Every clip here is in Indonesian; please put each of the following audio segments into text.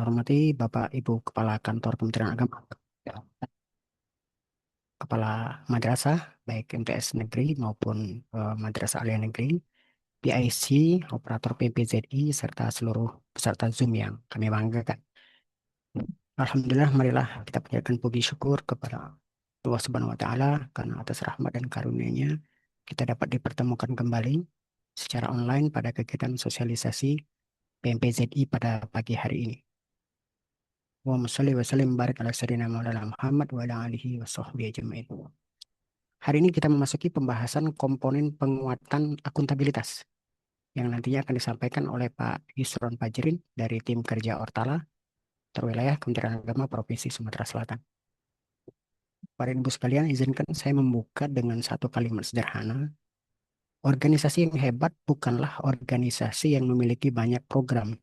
hormati Bapak Ibu Kepala Kantor Kementerian Agama, Kepala Madrasah, baik MTS Negeri maupun Madrasah Alia Negeri, PIC, Operator PPZI, serta seluruh peserta Zoom yang kami banggakan. Alhamdulillah, marilah kita panjatkan puji syukur kepada Allah Subhanahu wa Ta'ala karena atas rahmat dan karunia-Nya kita dapat dipertemukan kembali secara online pada kegiatan sosialisasi PMPZI pada pagi hari ini. Allahumma sholli wa sallim barik ala sayyidina Maulana Muhammad wa ala alihi wa sahbihi ajma'in. Hari ini kita memasuki pembahasan komponen penguatan akuntabilitas yang nantinya akan disampaikan oleh Pak Yusron Fajrin dari tim kerja Ortala terwilayah Kementerian Agama Provinsi Sumatera Selatan. Para ibu sekalian, izinkan saya membuka dengan satu kalimat sederhana. Organisasi yang hebat bukanlah organisasi yang memiliki banyak program,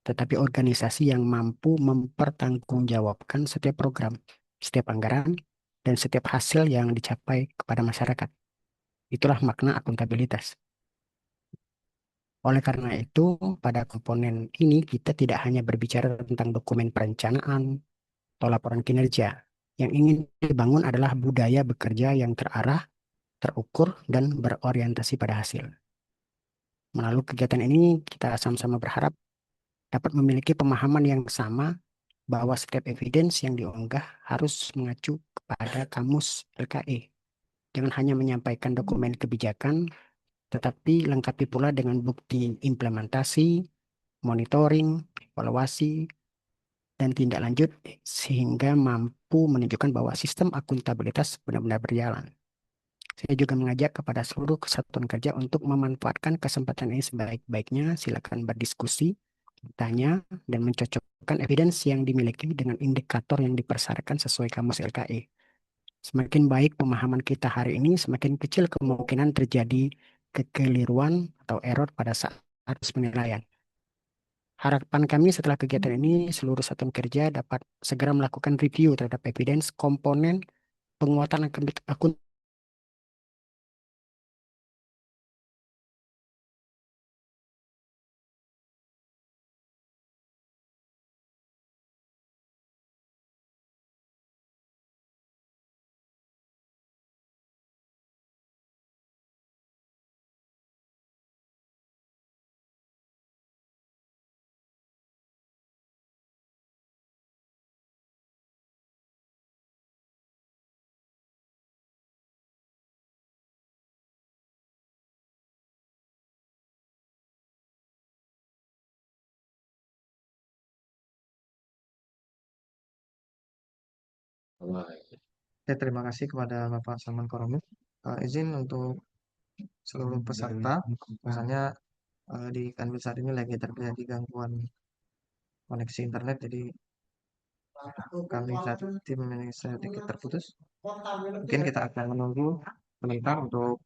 tetapi organisasi yang mampu mempertanggungjawabkan setiap program, setiap anggaran, dan setiap hasil yang dicapai kepada masyarakat. Itulah makna akuntabilitas. Oleh karena itu, pada komponen ini kita tidak hanya berbicara tentang dokumen perencanaan atau laporan kinerja. Yang ingin dibangun adalah budaya bekerja yang terarah, terukur, dan berorientasi pada hasil. Melalui kegiatan ini, kita sama-sama berharap dapat memiliki pemahaman yang sama bahwa setiap evidence yang diunggah harus mengacu kepada kamus LKE. Jangan hanya menyampaikan dokumen kebijakan, tetapi lengkapi pula dengan bukti implementasi, monitoring, evaluasi, dan tindak lanjut sehingga mampu menunjukkan bahwa sistem akuntabilitas benar-benar berjalan. Saya juga mengajak kepada seluruh kesatuan kerja untuk memanfaatkan kesempatan ini sebaik-baiknya. Silakan berdiskusi, tanya, dan mencocokkan evidence yang dimiliki dengan indikator yang dipersyaratkan sesuai kamus LKE. Semakin baik pemahaman kita hari ini, semakin kecil kemungkinan terjadi kekeliruan atau error pada saat penilaian. Harapan kami setelah kegiatan ini, seluruh satuan kerja dapat segera melakukan review terhadap evidence komponen penguatan akun. Ya, terima kasih kepada Bapak Salman Koromi. Izin untuk seluruh peserta, misalnya di kanwil saat ini lagi terjadi gangguan koneksi internet, jadi kami satu tim ini sedikit terputus. Mungkin kita akan menunggu sebentar untuk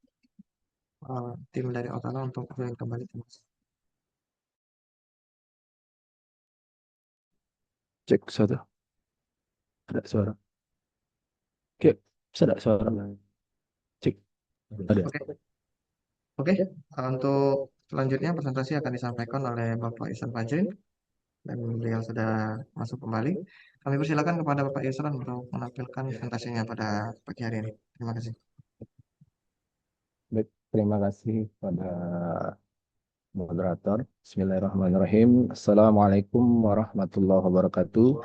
tim dari Otala untuk join kembali. Cek satu. Ada suara. Oke, ada suara. Cek. Ada. Oke, untuk selanjutnya presentasi akan disampaikan oleh Bapak Ihsan Fajrin dan beliau sudah masuk kembali. Kami persilakan kepada Bapak Ihsan untuk menampilkan presentasinya pada pagi hari ini. Terima kasih. Baik, terima kasih pada moderator. Bismillahirrahmanirrahim. Assalamualaikum warahmatullahi wabarakatuh.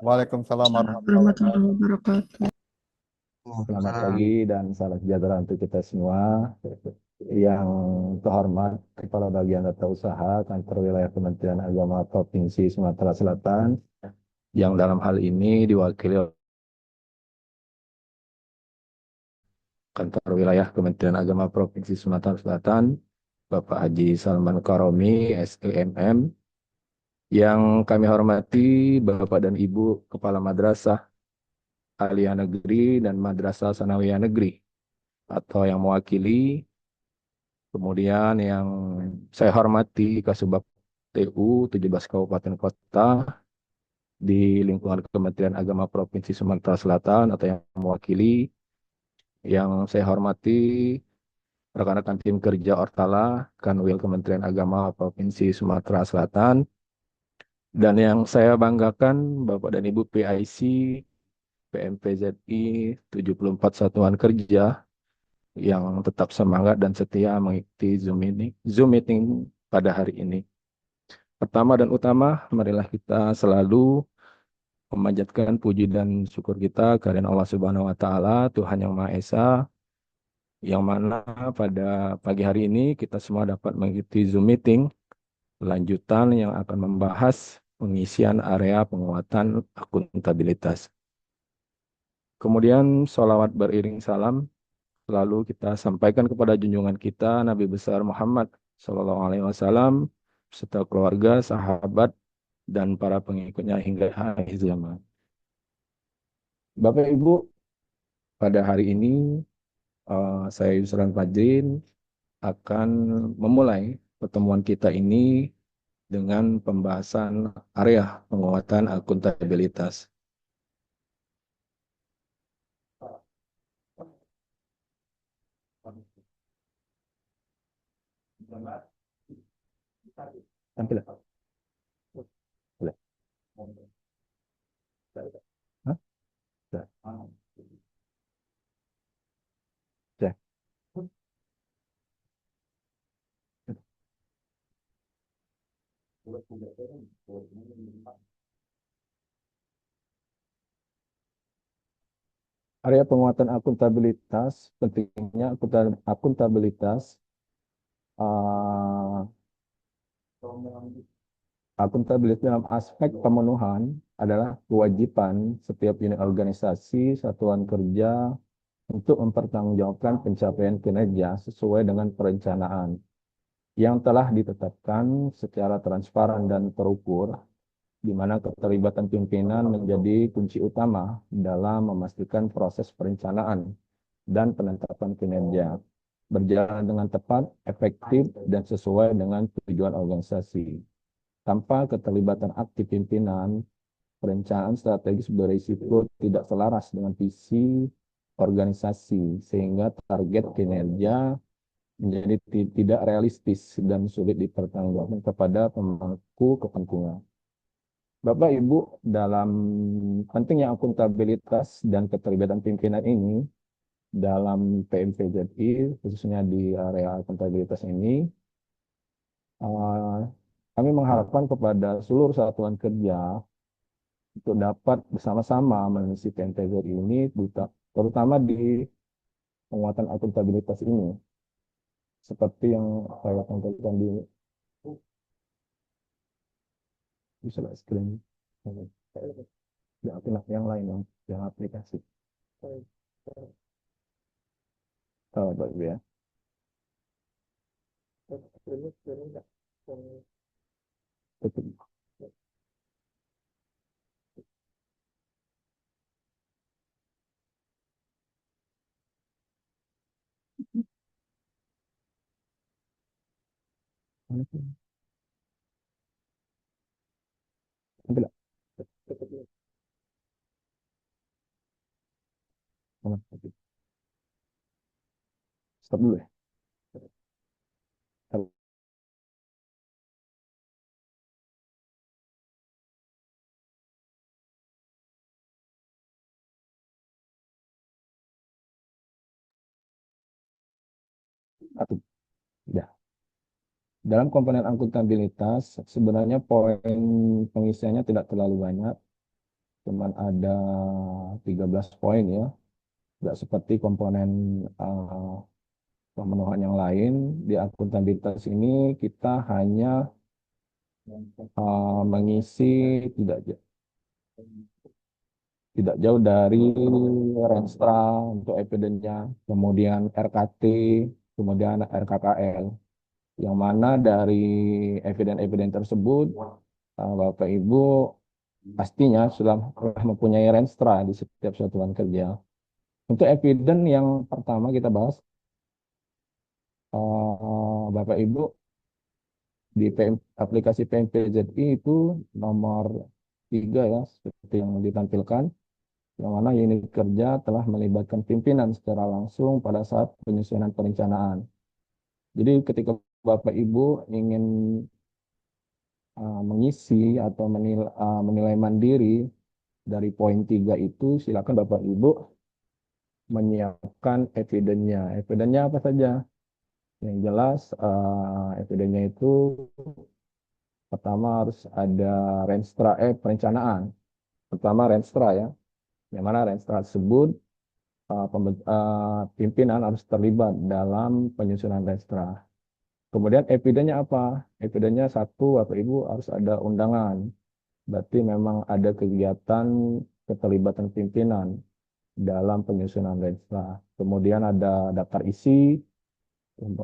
Waalaikumsalam warahmatullahi wabarakatuh. Selamat pagi dan salam sejahtera untuk kita semua. Yang terhormat Kepala Bagian Tata Usaha Kantor Wilayah Kementerian Agama Provinsi Sumatera Selatan, yang dalam hal ini diwakili oleh Kantor Wilayah Kementerian Agama Provinsi Sumatera Selatan, Bapak Haji Salman Karomi, SEMM. Yang kami hormati Bapak dan Ibu Kepala Madrasah Alia Negeri dan Madrasah Sanawiyah Negeri atau yang mewakili. Kemudian yang saya hormati Kasubag TU 17 Kabupaten Kota di lingkungan Kementerian Agama Provinsi Sumatera Selatan atau yang mewakili. Yang saya hormati rekan-rekan tim kerja Ortala, Kanwil Kementerian Agama Provinsi Sumatera Selatan. Dan yang saya banggakan, Bapak dan Ibu PIC, PMPZI, 74 satuan kerja yang tetap semangat dan setia mengikuti Zoom meeting pada hari ini. Pertama dan utama, marilah kita selalu memanjatkan puji dan syukur kita karena Allah Subhanahu wa taala, Tuhan yang Maha Esa, yang mana pada pagi hari ini kita semua dapat mengikuti Zoom meeting lanjutan yang akan membahas pengisian area penguatan akuntabilitas. Kemudian sholawat beriring salam lalu kita sampaikan kepada junjungan kita Nabi besar Muhammad Sallallahu Alaihi Wasallam serta keluarga, sahabat, dan para pengikutnya hingga akhir zaman. Bapak Ibu, pada hari ini saya Yusran Fajrin akan memulai pertemuan kita ini dengan pembahasan area penguatan akuntabilitas. Tampil. Boleh. Hah? Sudah. Sudah. Area penguatan akuntabilitas, pentingnya akuntabilitas. Akuntabilitas dalam aspek pemenuhan adalah kewajiban setiap unit organisasi, satuan kerja untuk mempertanggungjawabkan pencapaian kinerja sesuai dengan perencanaan yang telah ditetapkan secara transparan dan terukur, di mana keterlibatan pimpinan menjadi kunci utama dalam memastikan proses perencanaan dan penetapan kinerja berjalan dengan tepat, efektif, dan sesuai dengan tujuan organisasi. Tanpa keterlibatan aktif pimpinan, perencanaan strategis berisiko tidak selaras dengan visi organisasi, sehingga target kinerja menjadi tidak realistis dan sulit dipertanggungjawabkan kepada pemangku kepentingan. Bapak Ibu, dalam pentingnya akuntabilitas dan keterlibatan pimpinan ini, dalam PMPZI, khususnya di area akuntabilitas ini, kami mengharapkan kepada seluruh satuan kerja untuk dapat bersama-sama mengisi PMPZI ini, terutama di penguatan akuntabilitas ini. Seperti yang saya sampaikan di slide screen. Yang lain, yang aplikasi. Oh, Bapak Ibu ya. Betul. Ambil lah. Stop dulu ya. Satu. Ya. Dalam komponen akuntabilitas, sebenarnya poin pengisiannya tidak terlalu banyak. Cuman ada 13 poin ya. Tidak seperti komponen pemenuhan yang lain. Di akuntabilitas ini kita hanya mengisi tidak jauh dari Renstra untuk evidennya, kemudian RKT, kemudian RKKL. Yang mana dari eviden-eviden tersebut, Bapak Ibu pastinya sudah mempunyai Renstra di setiap satuan kerja. Untuk eviden yang pertama kita bahas, Bapak Ibu di aplikasi PMPZI itu nomor 3 ya, seperti yang ditampilkan, yang mana unit kerja telah melibatkan pimpinan secara langsung pada saat penyusunan perencanaan. Jadi ketika Bapak Ibu ingin mengisi atau menilai mandiri dari poin 3 itu, silakan Bapak Ibu menyiapkan evidennya. Evidennya apa saja? Yang jelas, evidennya itu pertama harus ada perencanaan. Pertama renstra ya, yang mana renstra tersebut pimpinan harus terlibat dalam penyusunan renstra. Kemudian evidennya apa? Evidennya satu, Bapak Ibu harus ada undangan. Berarti memang ada kegiatan keterlibatan pimpinan dalam penyusunan renstra. Kemudian ada daftar isi,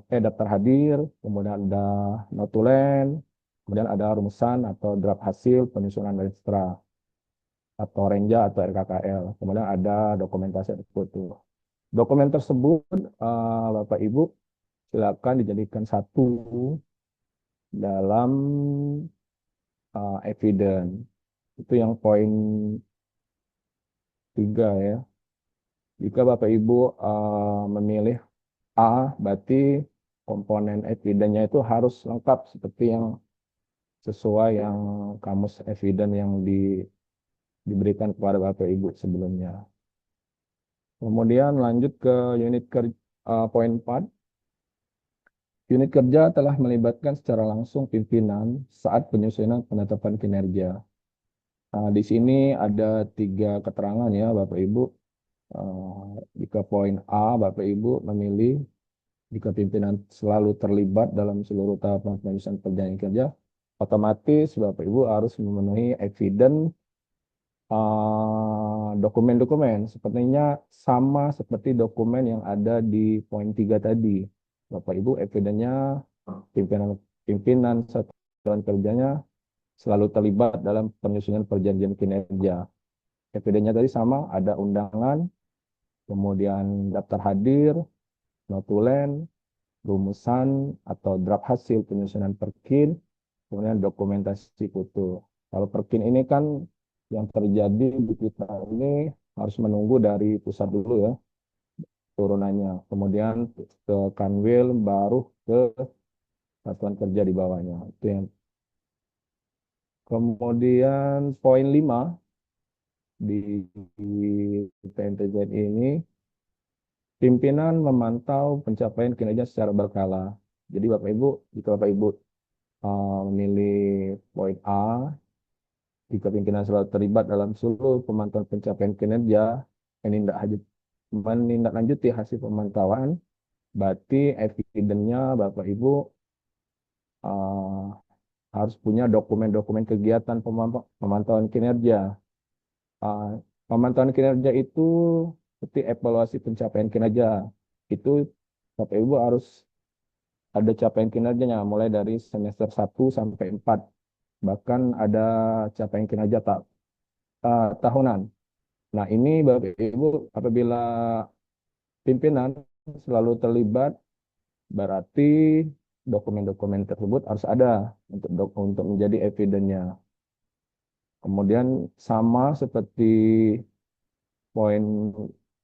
daftar hadir, kemudian ada notulen, kemudian ada rumusan atau draft hasil penyusunan renstra atau renja atau RKKL. Kemudian ada dokumentasi atau foto. Dokumen tersebut, Bapak Ibu, silakan dijadikan satu dalam evidence. Itu yang poin 3 ya. Jika Bapak Ibu memilih A, berarti komponen evidence-nya itu harus lengkap seperti yang sesuai yang kamus evidence yang diberikan kepada Bapak Ibu sebelumnya. Kemudian lanjut ke unit kerja, poin 4. Unit kerja telah melibatkan secara langsung pimpinan saat penyusunan penetapan kinerja. Nah, di sini ada 3 keterangan ya Bapak Ibu. Jika poin A, Bapak Ibu memilih jika pimpinan selalu terlibat dalam seluruh tahapan penyusunan perjanjian kerja, otomatis Bapak Ibu harus memenuhi evidence dokumen-dokumen. Sepertinya sama seperti dokumen yang ada di poin 3 tadi. Bapak Ibu, evidence-nya pimpinan satuan kerjanya selalu terlibat dalam penyusunan perjanjian kinerja. Evidence-nya tadi sama, ada undangan, kemudian daftar hadir, notulen, rumusan atau draft hasil penyusunan perkin, kemudian dokumentasi foto. Kalau perkin ini kan yang terjadi di kita ini harus menunggu dari pusat dulu ya, turunannya. Kemudian ke Kanwil, baru ke satuan kerja di bawahnya. Itu yang. Kemudian poin 5 di PNTZ ini, pimpinan memantau pencapaian kinerja secara berkala. Jadi Bapak Ibu, jika Bapak Ibu memilih poin A, jika pimpinan selalu terlibat dalam seluruh pemantauan pencapaian kinerja, menindaklanjuti hasil pemantauan, berarti evidence-nya Bapak Ibu harus punya dokumen-dokumen kegiatan pemantauan kinerja. Pemantauan kinerja itu seperti evaluasi pencapaian kinerja. Itu Bapak Ibu harus ada capaian kinerjanya mulai dari semester 1 sampai 4. Bahkan ada capaian kinerja tahunan. Nah, ini Bapak Ibu apabila pimpinan selalu terlibat, berarti dokumen-dokumen tersebut harus ada untuk menjadi evidence-nya. Kemudian sama seperti poin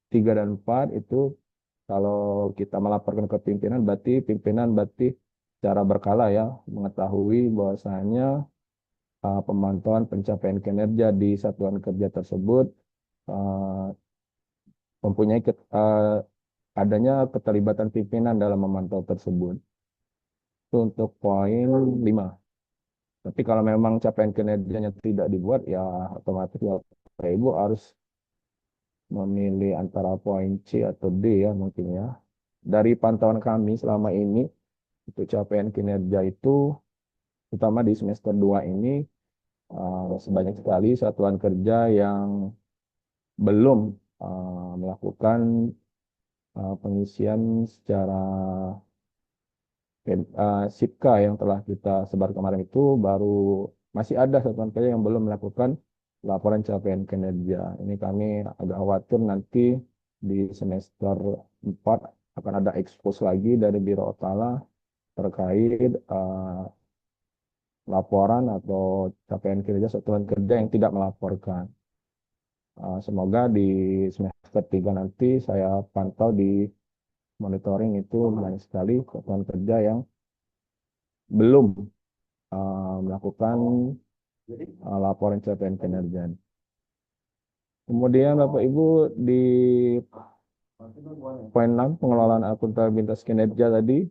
3 dan 4 itu, kalau kita melaporkan ke pimpinan, berarti secara berkala ya mengetahui bahwasanya pemantauan pencapaian kinerja di satuan kerja tersebut mempunyai adanya keterlibatan pimpinan dalam memantau tersebut. Itu untuk poin 5. Tapi kalau memang capaian kinerjanya tidak dibuat, ya otomatis ya Bapak Ibu harus memilih antara poin C atau D ya mungkin ya. Dari pantauan kami selama ini, itu capaian kinerja itu, terutama di semester 2 ini, sebanyak sekali satuan kerja yang belum melakukan pengisian secara SIPK yang telah kita sebar kemarin itu, baru masih ada satuan kerja yang belum melakukan laporan capaian kinerja. Ini kami agak khawatir nanti di semester 4 akan ada ekspos lagi dari Biro Otala terkait laporan atau capaian kinerja satuan kerja yang tidak melaporkan. Semoga di semester 3 nanti saya pantau di monitoring itu banyak sekali satuan kerja yang belum melakukan laporan capaian kinerja. Kemudian Bapak Ibu di poin 6 pengelolaan akuntabilitas kinerja tadi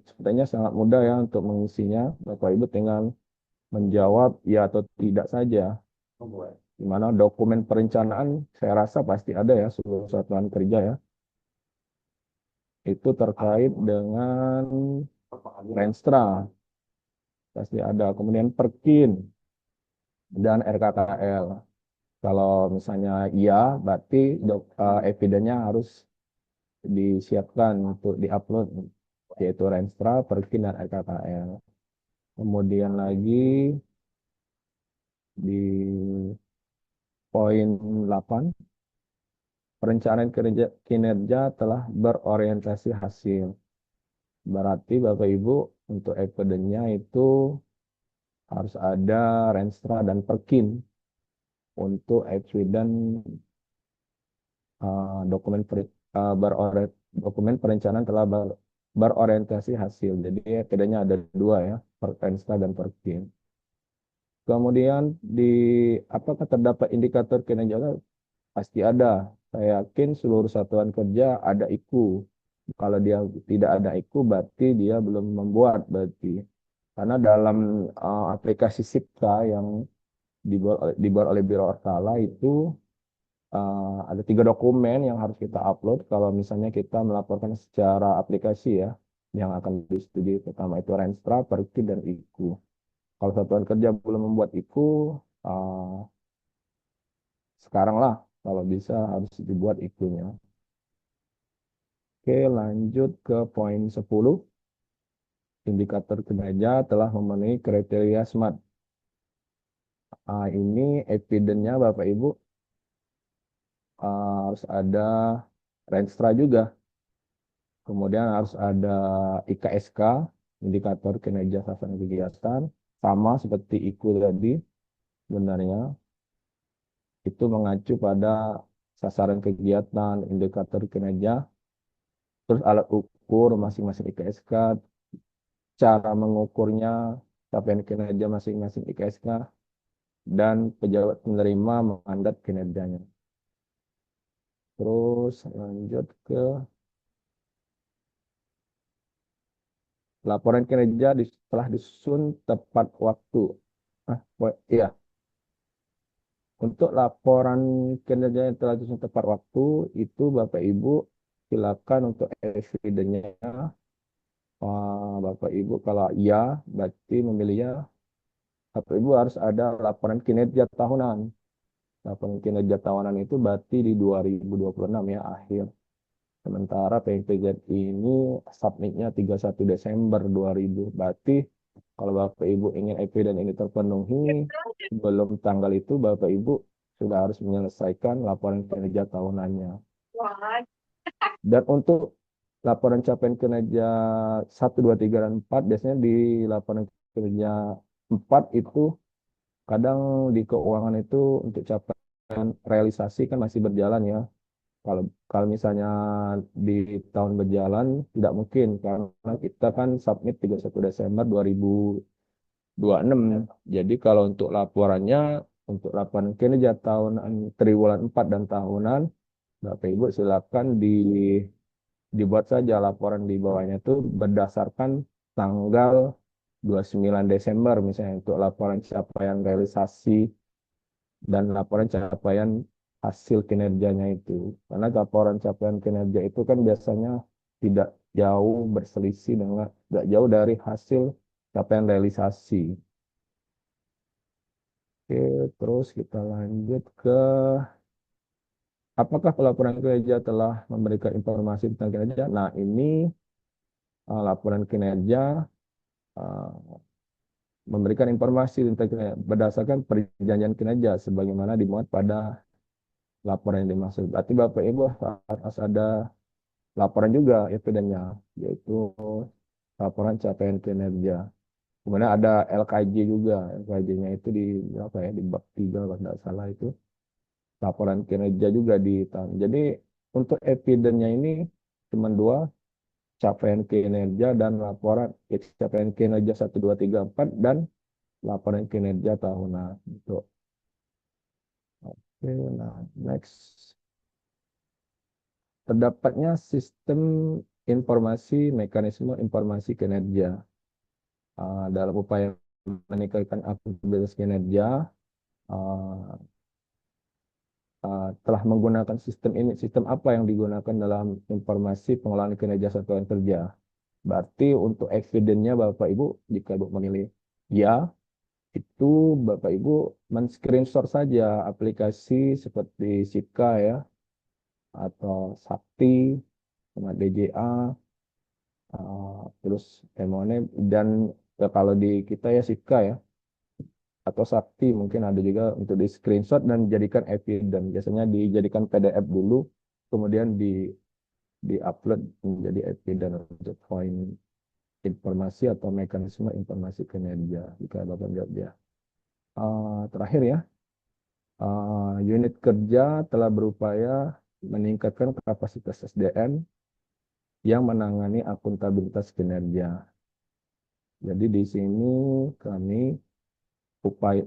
sepertinya sangat mudah ya untuk mengisinya. Bapak Ibu tinggal menjawab ya atau tidak saja. Di mana dokumen perencanaan saya rasa pasti ada ya seluruh satuan kerja ya. Itu terkait dengan Renstra pasti ada. Kemudian Perkin dan RKKL. Kalau misalnya iya, berarti evidennya harus disiapkan untuk diupload, yaitu Renstra, Perkin, dan RKKL. Kemudian lagi di poin 8, perencanaan kinerja telah berorientasi hasil. Berarti Bapak Ibu untuk evidennya itu harus ada Renstra dan Perkin untuk eviden dokumen dokumen perencanaan telah berorientasi hasil. Jadi evidennya ada dua ya, Renstra dan Perkin. Kemudian apakah terdapat indikator kinerja? Pasti ada. Saya yakin seluruh satuan kerja ada IKU. Kalau dia tidak ada IKU, berarti dia belum membuat. Berarti karena dalam aplikasi SIPKA yang dibuat oleh Biro Orkala itu ada 3 dokumen yang harus kita upload kalau misalnya kita melaporkan secara aplikasi ya, yang akan disetujui. Pertama itu Renstra, Perki, dan IKU. Kalau satuan kerja belum membuat IKU, sekarang lah kalau bisa harus dibuat IKU-nya. Oke, lanjut ke poin 10. Indikator kinerja telah memenuhi kriteria SMART. Ini evidennya Bapak Ibu harus ada Renstra juga. Kemudian harus ada IKSK, indikator kinerja sasaran kegiatan, sama seperti IKU tadi. Sebenarnya itu mengacu pada sasaran kegiatan, indikator kinerja, terus alat ukur masing-masing IKSK, cara mengukurnya, capaian kinerja masing-masing IKSK, dan pejabat penerima mandat kinerjanya. Terus lanjut ke laporan kinerja telah disusun tepat waktu. Iya, untuk laporan kinerja yang telah disusun tepat waktu itu Bapak Ibu silakan untuk evidennya. Bapak Ibu kalau iya berarti memilihnya Bapak Ibu harus ada laporan kinerja tahunan. Laporan kinerja tahunan itu berarti di 2026 ya akhir. Sementara PMPZ ini submitnya 31 Desember 2000. Berarti kalau Bapak Ibu ingin eviden ini terpenuhi sebelum tanggal itu Bapak Ibu sudah harus menyelesaikan laporan kinerja tahunannya. Dan untuk laporan capaian kinerja 1, 2, 3, dan 4 biasanya di laporan kinerja 4 itu kadang di keuangan itu untuk capaian realisasi kan masih berjalan ya. Kalau kalau misalnya di tahun berjalan tidak mungkin karena kita kan submit 31 Desember 2026. Jadi kalau untuk laporannya untuk laporan kinerja tahunan triwulan 4 dan tahunan Bapak Ibu silakan dibuat saja laporan di bawahnya itu berdasarkan tanggal 29 Desember misalnya untuk laporan capaian realisasi dan laporan capaian hasil kinerjanya itu. Karena laporan capaian kinerja itu kan biasanya tidak jauh berselisih dengan tidak jauh dari hasil capaian realisasi. Oke, terus kita lanjut ke apakah pelaporan kinerja telah memberikan informasi tentang kinerja? Nah, ini laporan kinerja memberikan informasi tentang kinerja berdasarkan perjanjian kinerja sebagaimana dimuat pada laporan yang dimaksud. Berarti Bapak Ibu harus ada laporan juga evidennya, yaitu laporan capaian kinerja. Kemudian ada LKJ juga, LKJ-nya itu di apa ya di bab 3 kalau tidak salah itu laporan kinerja juga di tahun. Jadi untuk evidennya ini cuma 2, capaian kinerja dan laporan capaian kinerja 1, 2, 3, 4 dan laporan kinerja tahunan. Oke, nah next. Terdapatnya sistem informasi mekanisme informasi kinerja. Dalam upaya meningkatkan akuntabilitas kinerja, uh, telah menggunakan sistem ini. Sistem apa yang digunakan dalam informasi pengelolaan kinerja satuan kerja? Berarti untuk evidennya Bapak Ibu, jika Ibu memilih ya, itu Bapak Ibu men-screenshot saja aplikasi seperti Sika ya, atau Sakti, sama DJA, terus Emone, dan kalau di kita ya Sika ya, atau Sakti mungkin ada juga untuk di screenshot dan dijadikan evidence. Biasanya dijadikan PDF dulu, kemudian di-upload menjadi evidence untuk poin informasi atau mekanisme informasi kinerja. Jika Bapak jawab ya. Terakhir ya, unit kerja telah berupaya meningkatkan kapasitas SDM yang menangani akuntabilitas kinerja. Jadi di sini kami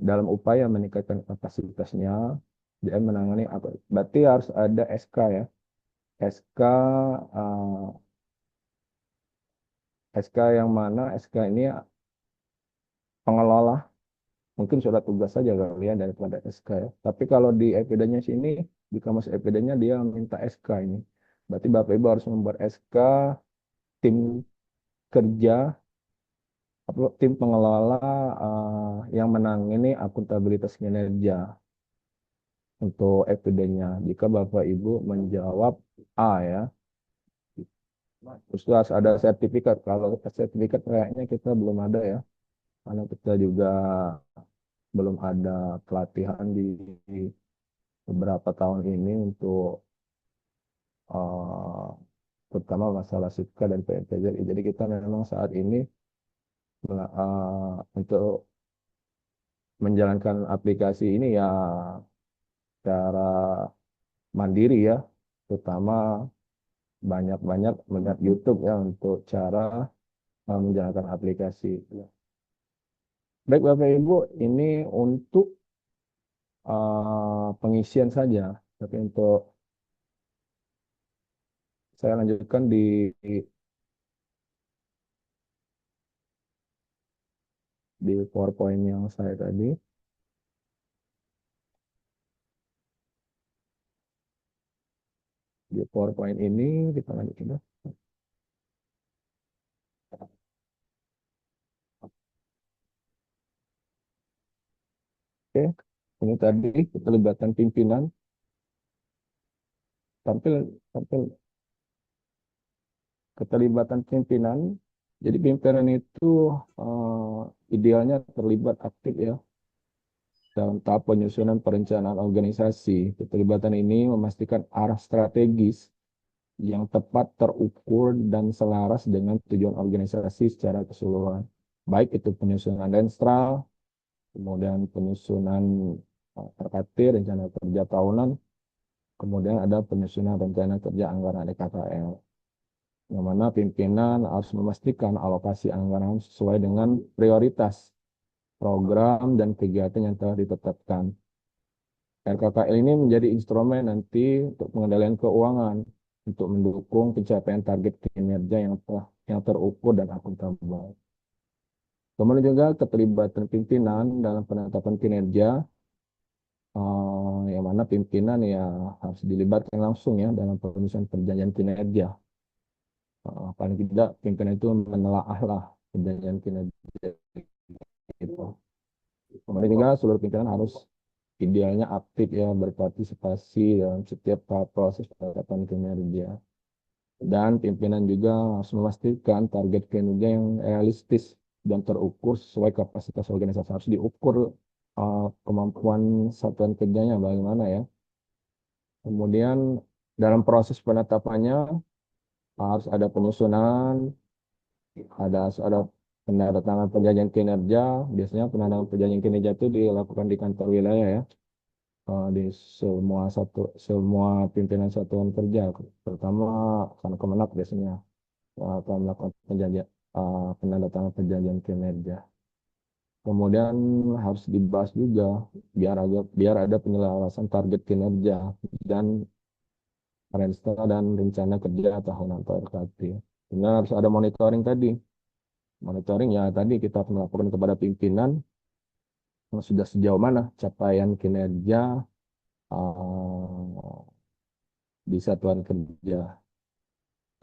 dalam upaya meningkatkan kapasitasnya, dia menangani apa? Berarti harus ada SK ya. SK SK yang mana SK ini pengelola mungkin surat tugas saja kalian daripada SK ya. Tapi kalau di evidence sini di kamus evidence dia minta SK ini. Berarti Bapak Ibu harus membuat SK tim kerja atau tim pengelola yang menangani akuntabilitas kinerja. Untuk evidennya, jika Bapak Ibu menjawab A ya, terus harus ada sertifikat. Kalau sertifikat kayaknya kita belum ada ya, karena kita juga belum ada pelatihan di beberapa tahun ini untuk uh, terutama masalah SIPKA dan PMPZI. Jadi kita memang saat ini untuk menjalankan aplikasi ini ya secara mandiri ya, terutama banyak-banyak melihat YouTube ya untuk cara menjalankan aplikasi. Baik Bapak Ibu, ini untuk pengisian saja. Tapi untuk saya lanjutkan di PowerPoint yang saya tadi. Di PowerPoint ini kita lanjutkan. Oke, ini tadi keterlibatan pimpinan. Tampil tampil keterlibatan pimpinan. Jadi pimpinan itu idealnya terlibat aktif ya dalam tahap penyusunan perencanaan organisasi. Keterlibatan ini memastikan arah strategis yang tepat, terukur, dan selaras dengan tujuan organisasi secara keseluruhan. Baik itu penyusunan denstral, kemudian penyusunan RKT, rencana kerja tahunan, kemudian ada penyusunan rencana kerja anggaran EKKL. Yang mana pimpinan harus memastikan alokasi anggaran sesuai dengan prioritas program dan kegiatan yang telah ditetapkan. RKKL ini menjadi instrumen nanti untuk pengendalian keuangan untuk mendukung pencapaian target kinerja yang terukur dan akuntabel. Kemudian juga keterlibatan pimpinan dalam penetapan kinerja, yang mana pimpinan ya harus dilibatkan langsung ya dalam penyusunan perjanjian kinerja. Paling tidak pimpinan itu menelaah lah perjanjian kinerja itu. Kemudian juga seluruh pimpinan harus idealnya aktif ya berpartisipasi dalam setiap tahap proses penetapan kinerja. Dan pimpinan juga harus memastikan target kinerja yang realistis dan terukur sesuai kapasitas organisasi. Harus diukur kemampuan satuan kerjanya bagaimana ya. Kemudian dalam proses penetapannya harus ada penyusunan, ada penandatangan perjanjian kinerja. Biasanya penandatangan perjanjian kinerja itu dilakukan di kantor wilayah ya, di semua pimpinan satuan kerja, terutama kan Kemenak biasanya. telah melakukan perjanjian penandatangan perjanjian kinerja. Kemudian harus dibahas juga biar ada penyelarasan target kinerja dan Renstra dan rencana kerja tahunan atau RKT. Kemudian harus ada monitoring tadi. Monitoring ya tadi kita harus melaporkan kepada pimpinan sudah sejauh mana capaian kinerja eh, di satuan kerja.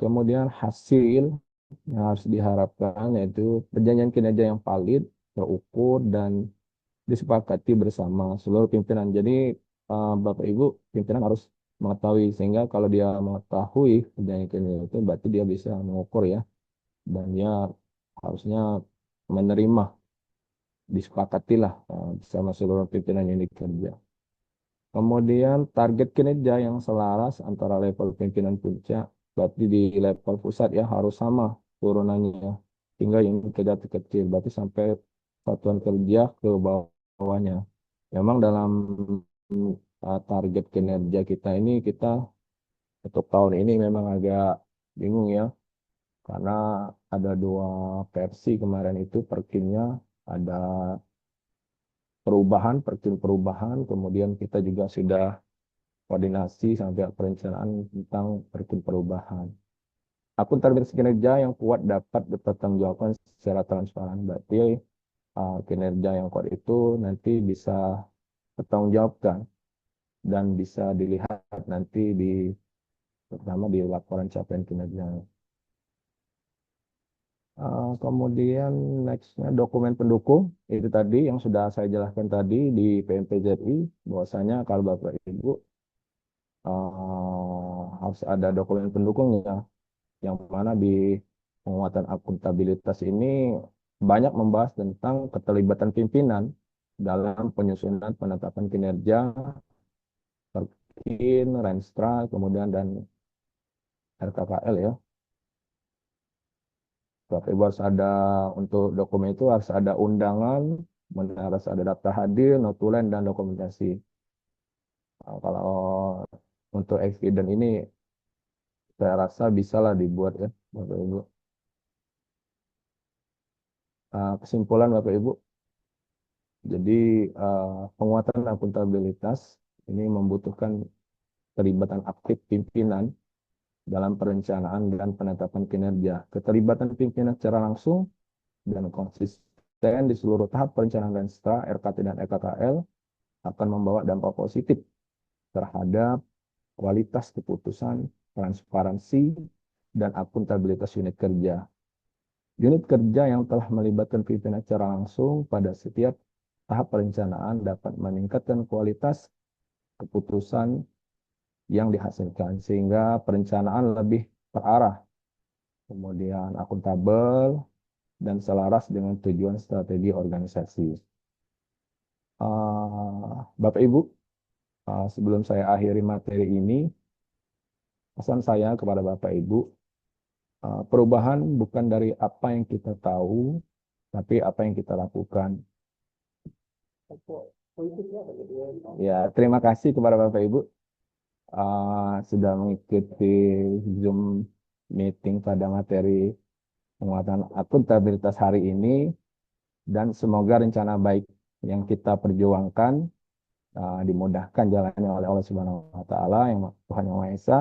Kemudian hasil yang harus diharapkan yaitu perjanjian kinerja yang valid, terukur, dan disepakati bersama seluruh pimpinan. Jadi Bapak Ibu pimpinan harus mengetahui sehingga kalau dia mengetahui perjanjian kinerja itu berarti dia bisa mengukur ya dan dia harusnya menerima disepakatilah bersama seluruh pimpinan yang dikerja. Kemudian target kinerja yang selaras antara level pimpinan puncak, berarti di level pusat ya harus sama turunannya hingga yang kerja terkecil, berarti sampai satuan kerja ke bawahnya. Memang dalam target kinerja kita ini kita untuk tahun ini memang agak bingung ya, karena ada dua versi kemarin itu perkinnya ada perubahan, perkin perubahan, kemudian kita juga sudah koordinasi sampai perencanaan tentang perkin perubahan. Akuntabilitas kinerja yang kuat dapat dipertanggungjawabkan secara transparan. Berarti kinerja yang kuat itu nanti bisa dipertanggungjawabkan dan bisa dilihat nanti terutama di laporan capaian kinerja. Kemudian nextnya dokumen pendukung itu tadi yang sudah saya jelaskan tadi di PMPZI bahwasanya kalau Bapak Ibu harus ada dokumen pendukungnya yang mana di penguatan akuntabilitas ini banyak membahas tentang keterlibatan pimpinan dalam penyusunan penetapan kinerja, Perkin, Renstra, kemudian dan RKKL ya. Bapak Ibu harus ada untuk dokumen itu harus ada undangan, kemudian harus ada daftar hadir, notulen, dan dokumentasi. Kalau untuk eksiden ini saya rasa bisa lah dibuat ya Bapak Ibu. Kesimpulan Bapak Ibu, jadi penguatan akuntabilitas ini membutuhkan keterlibatan aktif pimpinan dalam perencanaan dan penetapan kinerja. Keterlibatan pimpinan secara langsung dan konsisten di seluruh tahap perencanaan Renstra, RKT, dan EKKL akan membawa dampak positif terhadap kualitas keputusan, transparansi, dan akuntabilitas unit kerja. Unit kerja yang telah melibatkan pimpinan secara langsung pada setiap tahap perencanaan dapat meningkatkan kualitas keputusan yang dihasilkan sehingga perencanaan lebih terarah, kemudian akuntabel dan selaras dengan tujuan strategi organisasi. Bapak Ibu, sebelum saya akhiri materi ini, pesan saya kepada Bapak Ibu, perubahan bukan dari apa yang kita tahu, tapi apa yang kita lakukan. Ya, terima kasih kepada Bapak Ibu sudah mengikuti Zoom meeting pada materi penguatan akuntabilitas hari ini dan semoga rencana baik yang kita perjuangkan dimudahkan jalannya oleh Allah Subhanahu wa taala yang Tuhan Yang Maha Esa.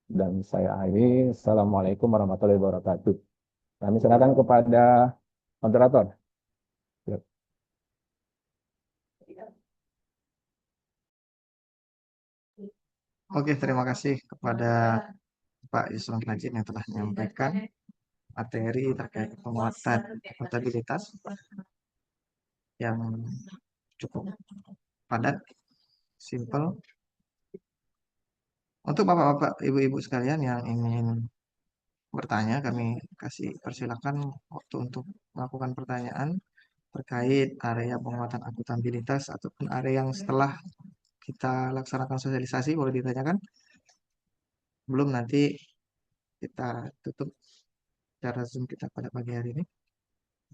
Dan saya akhiri. Assalamualaikum warahmatullahi wabarakatuh. Kami serahkan kepada moderator. Oke, terima kasih kepada Pak Yusron Najib yang telah menyampaikan materi terkait penguatan akuntabilitas yang cukup padat, simple. Untuk bapak-bapak, ibu-ibu sekalian yang ingin bertanya, kami kasih persilakan waktu untuk melakukan pertanyaan terkait area penguatan akuntabilitas ataupun area yang setelah kita laksanakan sosialisasi boleh ditanyakan. Belum nanti kita tutup cara Zoom kita pada pagi hari ini.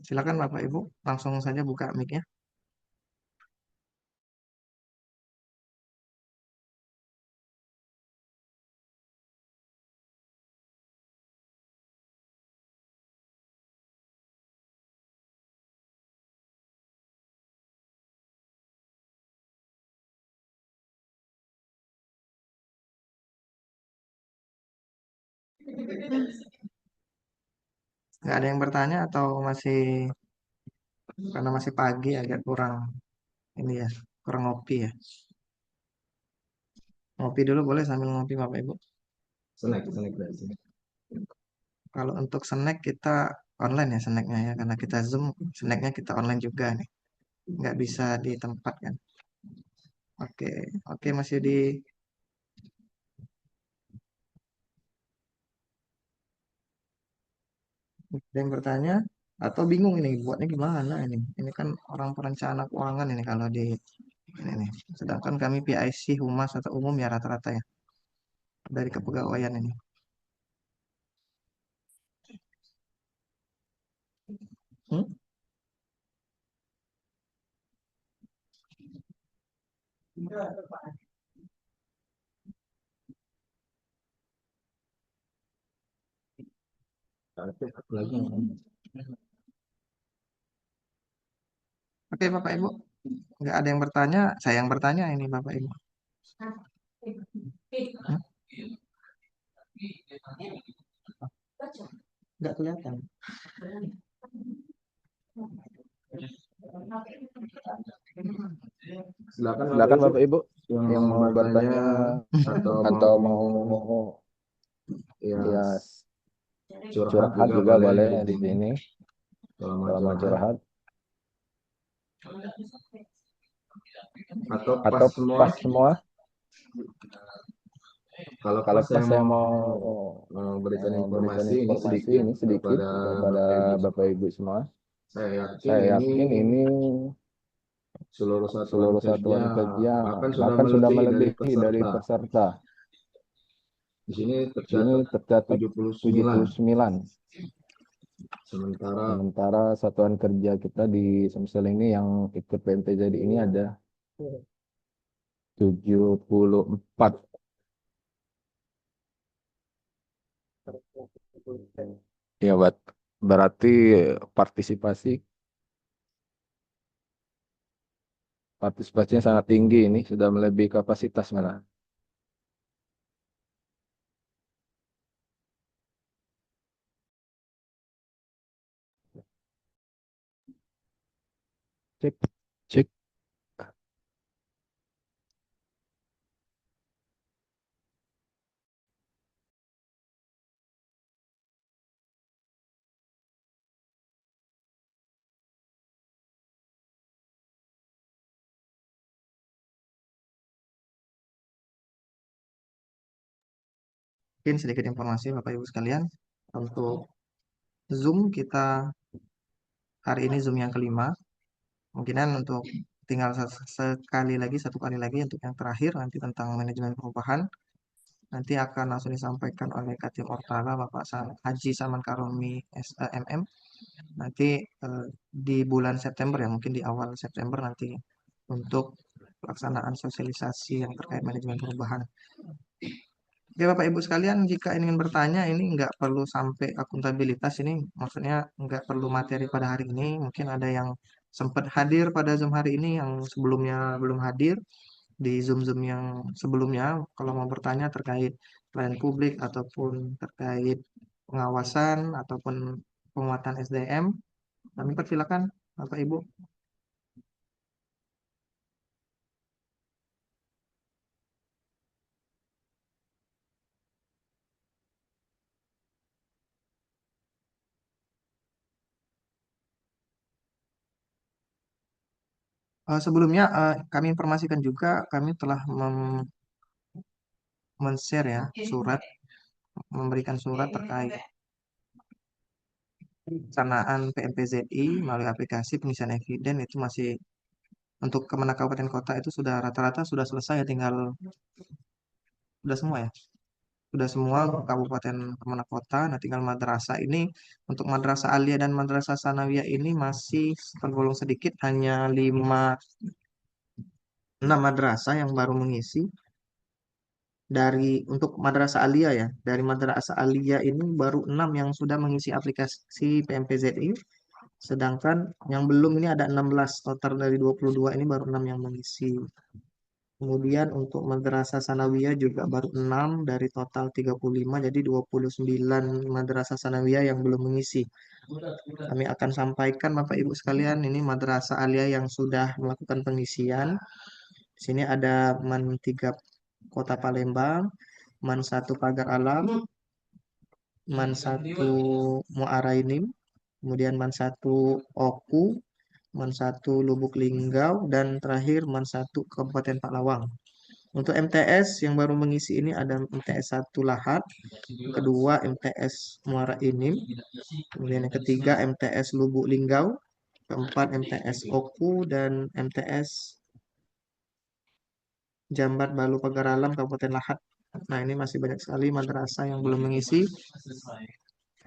Silakan Bapak Ibu, langsung saja buka mic-nya. Nggak ada yang bertanya atau masih, karena masih pagi agak kurang ini ya, kurang ngopi ya. Ngopi dulu boleh sambil ngopi Bapak Ibu. Snack dari sini. Kalau untuk snack kita online ya snacknya ya, karena kita Zoom, snacknya kita online juga nih. Nggak bisa di tempat kan. Oke, oke Mas Yudi. Ada yang bertanya atau bingung ini buatnya gimana ini? Ini kan orang perencana keuangan ini kalau di ini nih. Sedangkan kami PIC, humas atau umum ya rata-rata ya dari kepegawaian ini. Hmm? Lagi. Oke Bapak Ibu, nggak ada yang bertanya, saya yang bertanya ini Bapak Ibu. Hmm? Nggak kelihatan. Silakan Bapak Ibu yang mau bertanya atau mau ya curhat juga boleh di sini. Kalau mau curhat atau atau pas semua. kalau Kalau pas pas saya mau berikan berikan informasi informasi ini sedikit kepada Bapak Ibu semua. saya Saya yakin ini seluruh seluruh satuan kerja bahkan sudah melebihi melebihi dari peserta. Di sini Di sini tercatat 79. Sementara satuan kerja kita di Sumsel ini yang ikut PMPZ ini ada 74. Ya, berarti partisipasinya sangat tinggi, ini sudah melebihi kapasitas malah. Cek, cek. Mungkin sedikit informasi Bapak Ibu sekalian untuk Zoom kita hari ini Zoom yang kelima. Kemungkinan untuk tinggal satu kali lagi untuk yang terakhir nanti tentang manajemen perubahan. Nanti akan langsung disampaikan oleh Katim Ortala Bapak Haji Salman Karomi SMM. Nanti di bulan September ya, mungkin di awal September nanti untuk pelaksanaan sosialisasi yang terkait manajemen perubahan. Oke Bapak Ibu sekalian, jika ingin bertanya ini nggak perlu sampai akuntabilitas ini, maksudnya nggak perlu materi pada hari ini. Mungkin ada yang sempat hadir pada Zoom hari ini yang sebelumnya belum hadir di Zoom-Zoom yang sebelumnya. Kalau mau bertanya terkait pelayanan publik ataupun terkait pengawasan ataupun penguatan SDM, kami persilakan Bapak Ibu. Sebelumnya kami informasikan juga kami telah men-share ya surat, memberikan surat terkait pelaksanaan PMPZI melalui aplikasi pengisian eviden itu masih untuk Kemenak Kabupaten Kota itu sudah rata-rata sudah selesai ya, tinggal sudah semua ya. Sudah semua kabupaten Kemenak Kota, nah tinggal madrasah ini untuk madrasah aliyah dan madrasah sanawiyah ini masih tergolong sedikit, hanya 6 madrasah yang baru mengisi. Dari untuk madrasah aliyah ya, dari madrasah aliyah ini baru 6 yang sudah mengisi aplikasi PMPZI, sedangkan yang belum ini ada 16, total dari 22 ini baru 6 yang mengisi. Kemudian untuk madrasah sanawiyah juga baru 6 dari total 35, jadi 29 madrasah sanawiyah yang belum mengisi. Kami akan sampaikan Bapak Ibu sekalian, ini madrasah aliyah yang sudah melakukan pengisian. Di sini ada MAN 3 Kota Palembang, MAN 1 Pagar Alam, MAN 1 Muarainim, kemudian MAN 1 Oku, MAN 1 Lubuk Linggau, dan terakhir MAN 1 Kabupaten Paklawang. Untuk MTS yang baru mengisi ini ada MTS 1 Lahat, yang kedua MTS Muara Inim, kemudian yang ketiga MTS Lubuk Linggau, keempat MTS Oku, dan MTS Jambat Balu Pagaralam Kabupaten Lahat. Nah, ini masih banyak sekali madrasah yang belum mengisi.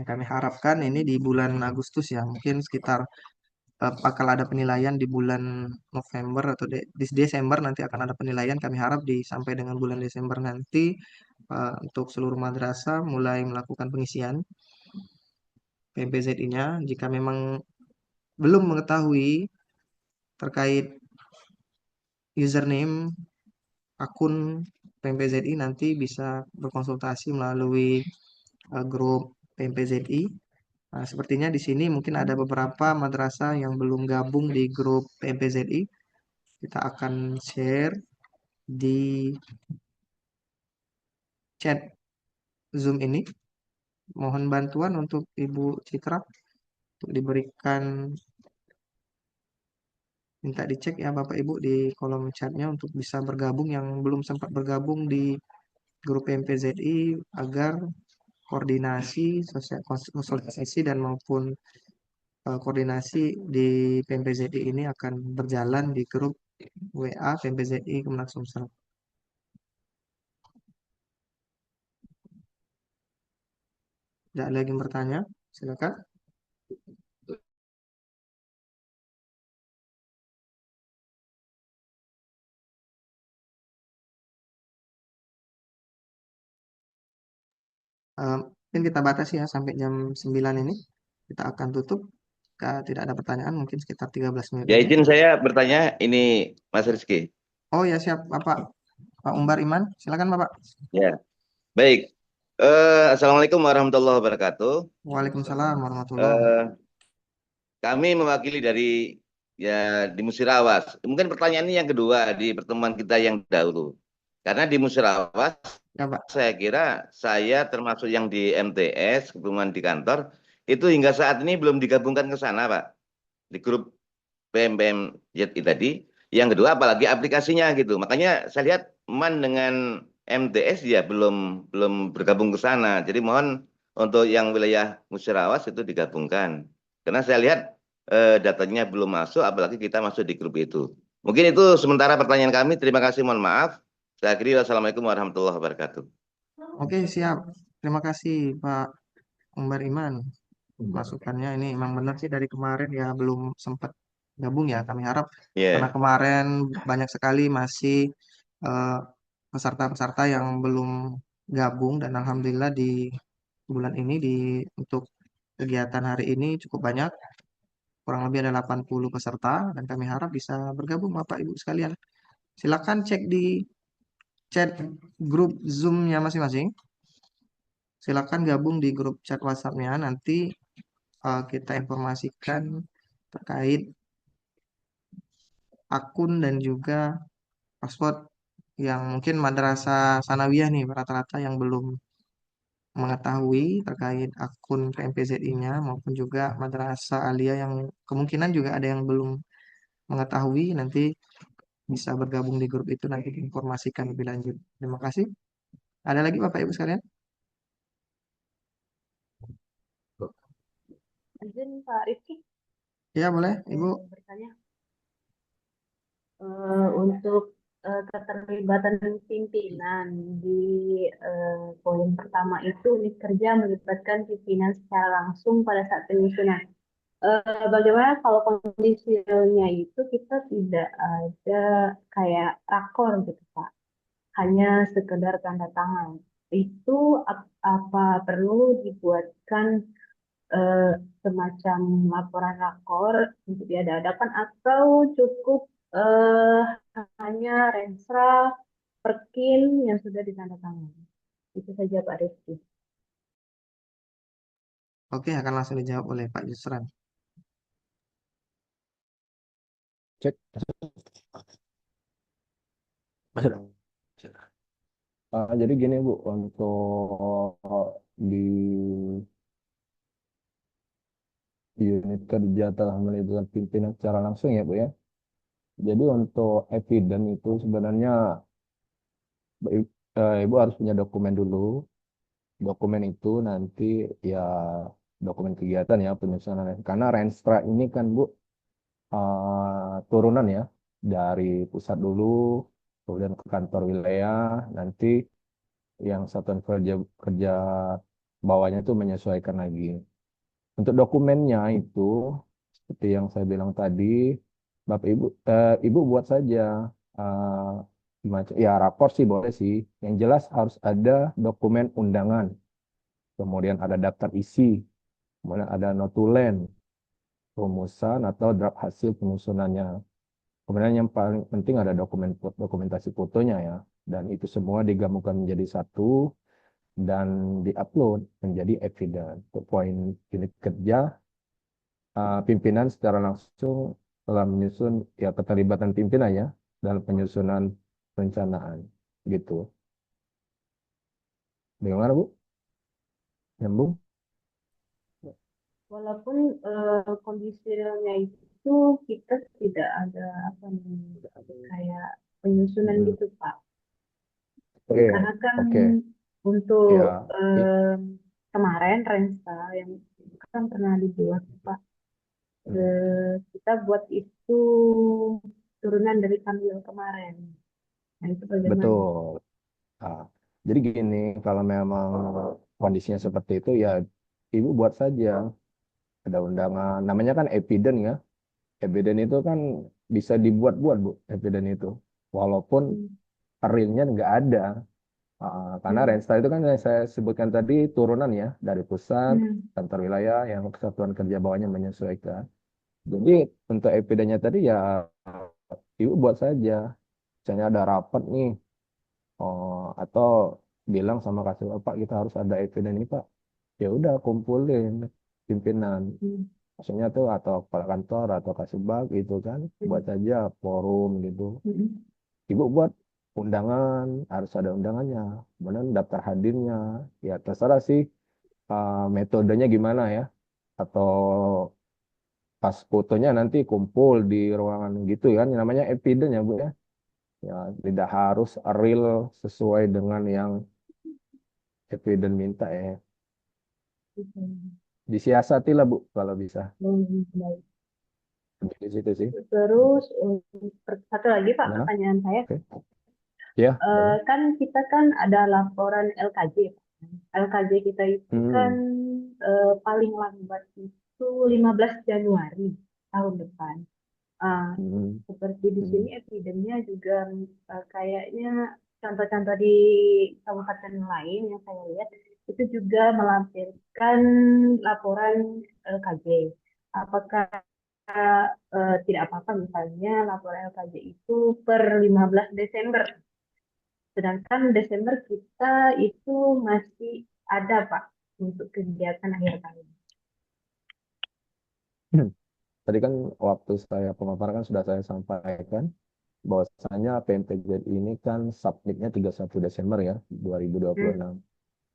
Kami harapkan ini di bulan Agustus ya, mungkin sekitar bakal ada penilaian di bulan November atau di Desember nanti akan ada penilaian. Kami harap sampai dengan bulan Desember nanti untuk seluruh madrasah mulai melakukan pengisian PMPZI-nya. Jika memang belum mengetahui terkait username akun PMPZI, nanti bisa berkonsultasi melalui grup PMPZI. Nah, sepertinya di sini mungkin ada beberapa madrasah yang belum gabung di grup PMPZI. Kita akan share di chat Zoom ini. Mohon bantuan untuk Ibu Citra untuk diberikan, minta dicek ya Bapak Ibu di kolom chatnya untuk bisa bergabung yang belum sempat bergabung di grup PMPZI agar koordinasi, sosialisasi dan maupun koordinasi di PMPZI ini akan berjalan di grup WA PMPZI Kemenak Sumsel. Tidak lagi yang bertanya, silakan. Mungkin kita batasi ya sampai jam 9 ini. Kita akan tutup. Jika tidak ada pertanyaan, mungkin sekitar 13 menit Ya, lagi. izin saya bertanya, ini Mas Rizky. Oh ya, siap Bapak. Pak Umbar Iman, silakan Bapak. Ya, baik. Assalamualaikum warahmatullahi wabarakatuh. Waalaikumsalam warahmatullahi wabarakatuh. Eh, Kami mewakili dari ya di Musirawas. Mungkin pertanyaan ini yang kedua di pertemuan kita yang dahulu. Karena di Musirawas, Ya Pak. saya kira saya termasuk yang di MTS, kebetulan di kantor, itu hingga saat ini belum digabungkan ke sana, Pak. Di grup PMPMZI tadi. Yang kedua, apalagi aplikasinya gitu. Makanya saya lihat MAN dengan MTS ya belum bergabung ke sana. Jadi mohon untuk yang wilayah Musyawarah itu digabungkan. Karena saya lihat datanya belum masuk, apalagi kita masuk di grup itu. Mungkin itu sementara pertanyaan kami. Terima kasih, mohon maaf. Saya akhiri. Wassalamualaikum warahmatullahi wabarakatuh. Oke, siap. Terima kasih Pak Umbar Iman. Masukannya ini memang benar sih dari kemarin ya belum sempat gabung ya. Kami harap karena Ya. kemarin banyak sekali masih eh, peserta-peserta yang belum gabung dan alhamdulillah di bulan ini untuk kegiatan hari ini cukup banyak. Kurang lebih ada 80 peserta dan kami harap bisa bergabung Bapak Ibu sekalian. Silakan cek di chat grup Zoom-nya masing-masing. Silakan gabung di grup chat WhatsApp-nya. Nanti kita informasikan terkait akun dan juga password yang mungkin madrasah sanawiyah nih rata-rata yang belum mengetahui terkait akun PMPZI-nya maupun juga madrasah aliyah yang kemungkinan juga ada yang belum mengetahui, nanti bisa bergabung di grup itu, nanti diinformasikan lebih lanjut. Terima kasih. Ada lagi Bapak Ibu sekalian? Izin Pak Rizky Ya boleh Ibu. bertanya. Untuk keterlibatan pimpinan di poin pertama itu unit kerja melibatkan pimpinan secara langsung pada saat penyusunan. Bagaimana kalau kondisinya itu kita tidak ada kayak rakor gitu Pak, hanya sekedar tanda tangan. Itu apa perlu dibuatkan semacam laporan rakor untuk diadakan atau cukup hanya Renstra, Perkin yang sudah ditandatangani. Itu saja Pak Rifki. Oke, akan langsung dijawab oleh Pak Yusran. Cek. Sudah. Jadi gini Bu, untuk di unit kerja telah melibatkan pimpinan secara langsung ya Bu ya. Jadi untuk eviden itu sebenarnya Ibu harus punya dokumen dulu. Dokumen itu nanti ya dokumen kegiatan ya penyusunan. Karena Renstra ini kan Bu turunan ya dari pusat dulu, kemudian ke kantor wilayah, nanti yang satuan kerja kerja bawahnya itu menyesuaikan lagi. Untuk dokumennya itu seperti yang saya bilang tadi, Bapak Ibu buat saja ya rapor sih boleh sih. Yang jelas harus ada dokumen undangan, kemudian ada daftar isi, kemudian ada notulen, rumusan atau draft hasil penyusunannya. Kemudian yang paling penting ada dokumentasi fotonya ya. Dan itu semua digabungkan menjadi satu dan diupload menjadi evidence. Untuk poin unit kerja, pimpinan secara langsung telah menyusun ya keterlibatan pimpinan ya dalam penyusunan perencanaan gitu. Bagaimana Bu? Nyambung? Walaupun kondisi realnya itu kita tidak ada apa namanya kayak penyusunan Hmm. gitu Pak. Oke, Karena kan oke. untuk Ya, kemarin Rensta yang kan pernah dibuat Pak. Kita buat itu turunan dari kami yang kemarin. Nah itu bagaimana? betul. Ah, jadi gini, kalau memang kondisinya seperti itu ya Ibu buat saja. Ada undangan, namanya kan eviden ya. Eviden itu kan bisa dibuat-buat Bu, eviden itu. Walaupun realnya nggak ada. Karena Renstra itu kan yang saya sebutkan tadi turunan ya dari pusat, kantor wilayah yang kesatuan kerja bawahnya menyesuaikan. Jadi untuk evidennya tadi ya Ibu buat saja. Misalnya ada rapat nih, atau bilang sama kasih Pak kita harus ada eviden ini Pak. Ya udah kumpulin pimpinan. Maksudnya tuh atau kepala kantor atau kasubag gitu kan, buat saja forum gitu. Ibu buat undangan, harus ada undangannya, kemudian daftar hadirnya, ya terserah sih metodenya gimana ya, atau pas fotonya nanti kumpul di ruangan gitu kan, namanya evidence ya Bu ya. Ya tidak harus real sesuai dengan yang evidence minta ya. Disiasati lah Bu kalau bisa. Baik. Di situ sih. Terus satu lagi Pak Gimana? pertanyaan saya. Oke. Ya, boleh. Kan kita kan ada laporan LKJ. LKJ kita itu kan paling lambat itu 15 Januari tahun depan. Seperti di sini evidennya juga kayaknya contoh-contoh di kabupaten lain yang saya lihat itu juga melampirkan laporan LKJ. Apakah tidak apa-apa misalnya laporan LKJ itu per 15 Desember. Sedangkan Desember kita itu masih ada Pak untuk kegiatan akhir tahun. Tadi kan waktu saya pemaparan kan sudah saya sampaikan bahwasanya PMPJ ini kan submitnya 31 Desember ya 2026.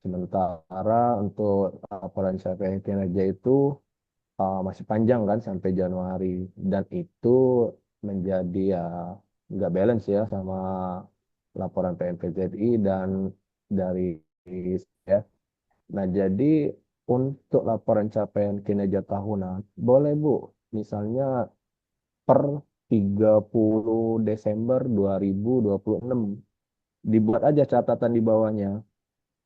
Sementara untuk laporan capaian kinerja itu masih panjang kan sampai Januari dan itu menjadi ya nggak balance ya sama laporan PMPZI dan dari ya. Nah, jadi untuk laporan capaian kinerja tahunan, boleh Bu, misalnya per 30 Desember 2026, dibuat aja catatan di bawahnya,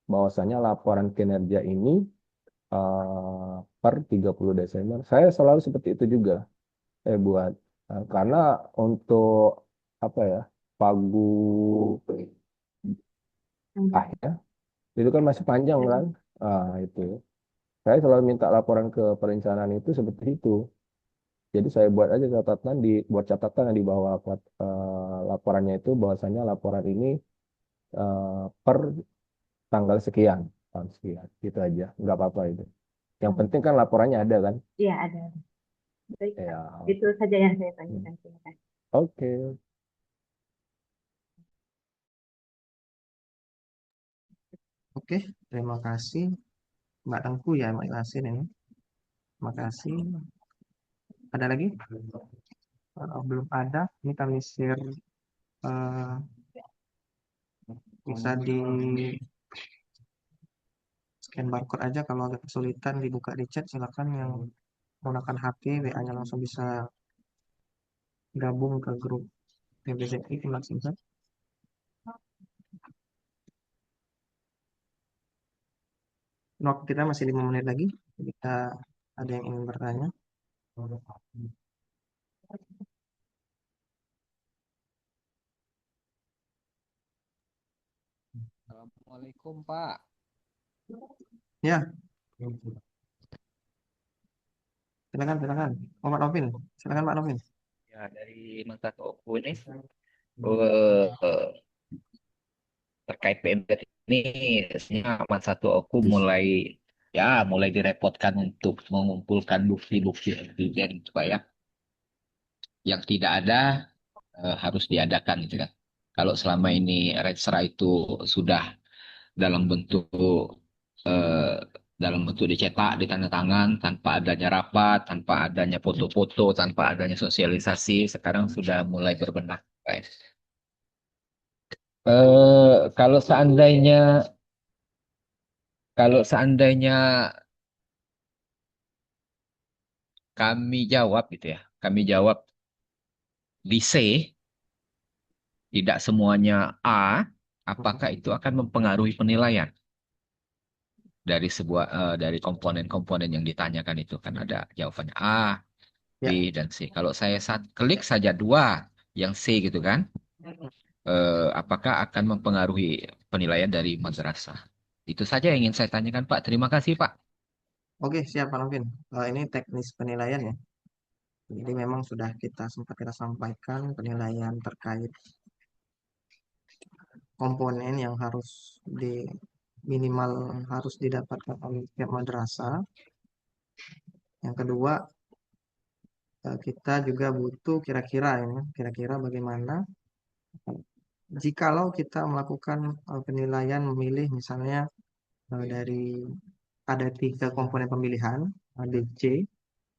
bahwasanya laporan kinerja ini per 30 Desember. Saya selalu seperti itu juga, saya buat. Karena untuk apa ya, pagu akhir, itu kan masih panjang kan. Itu. Saya selalu minta laporan ke perencanaan itu seperti itu. Jadi saya buat aja catatan buat catatan yang di bawah laporannya itu bahwasanya laporan ini per tanggal sekian, tahun sekian, gitu aja, nggak apa-apa itu. Yang penting kan laporannya ada kan? Iya, ada. Baik, Pak. Ya, Itu saja yang saya tanyakan. Terima kasih. oke. Oke, terima kasih Mbak Tengku ya, Mbak Yasin ini. Terima kasih. Ada lagi? Belum ada. Ini kami share, eh, bisa di scan barcode aja. Kalau agak kesulitan dibuka di chat, silakan yang menggunakan HP, WA-nya langsung bisa gabung ke grup PBZI Tindak Singkat. Waktu kita masih 5 menit lagi. Kita ada yang ingin bertanya. Assalamualaikum Pak. Ya, silakan, silakan. Oh, Pak Novin. Silakan Pak Novin. Ya dari Mata Toko ini eh, terkait PMZ ini, sebenarnya Mata Toko mulai direpotkan untuk mengumpulkan bukti-bukti evidence supaya yang tidak ada harus diadakan gitu kan. Kalau selama ini Retsra itu sudah dalam bentuk eh, dicetak, ditandatangan, tanpa adanya rapat, tanpa adanya foto-foto, tanpa adanya sosialisasi, sekarang sudah mulai berbenah. Guys. Kalau seandainya kami jawab gitu ya, kami jawab di C, tidak semuanya A, apakah itu akan mempengaruhi penilaian dari komponen-komponen yang ditanyakan itu kan ada jawabannya A, B, Ya. dan C. Kalau saya klik saja dua yang C gitu kan, apakah akan mempengaruhi penilaian dari madrasah? Itu saja yang ingin saya tanyakan, Pak. Terima kasih, Pak. Oke, siap Pak Novin. Ini teknis penilaian ya. Jadi memang sudah sempat kita sampaikan penilaian terkait komponen yang minimal harus didapatkan oleh setiap madrasah. Yang kedua, kita juga butuh kira-kira bagaimana jikalau kita melakukan penilaian memilih misalnya dari ada 3 komponen pemilihan, A, B, C.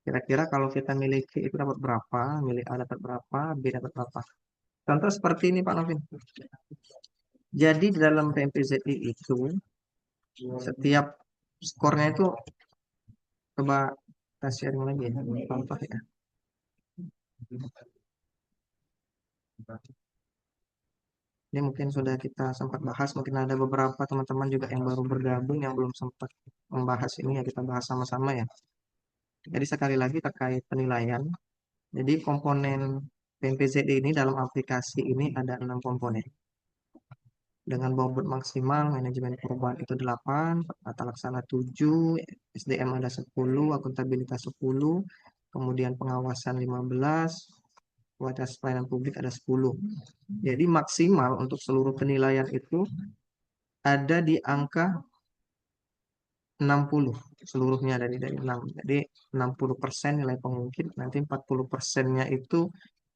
Kira-kira kalau kita milih C itu dapat berapa, milih A dapat berapa, B dapat berapa. Contoh seperti ini Pak Novin. Jadi di dalam PMPZI itu setiap skornya itu, coba kita sharing lagi ya, contoh ya. Ini mungkin sudah kita sempat bahas, mungkin ada beberapa teman-teman juga yang baru bergabung yang belum sempat membahas ini ya, kita bahas sama-sama ya. Jadi sekali lagi terkait penilaian. Jadi komponen PMPZD ini dalam aplikasi ini ada 6 komponen. Dengan bobot maksimal manajemen perubahan itu 8, tata laksana 7, SDM ada 10, akuntabilitas 10, kemudian pengawasan 15, kualitas pelayanan publik ada 10. Jadi maksimal untuk seluruh penilaian itu ada di angka 60 seluruhnya dari 6. Jadi 60% nilai pengungkit, nanti 40%-nya itu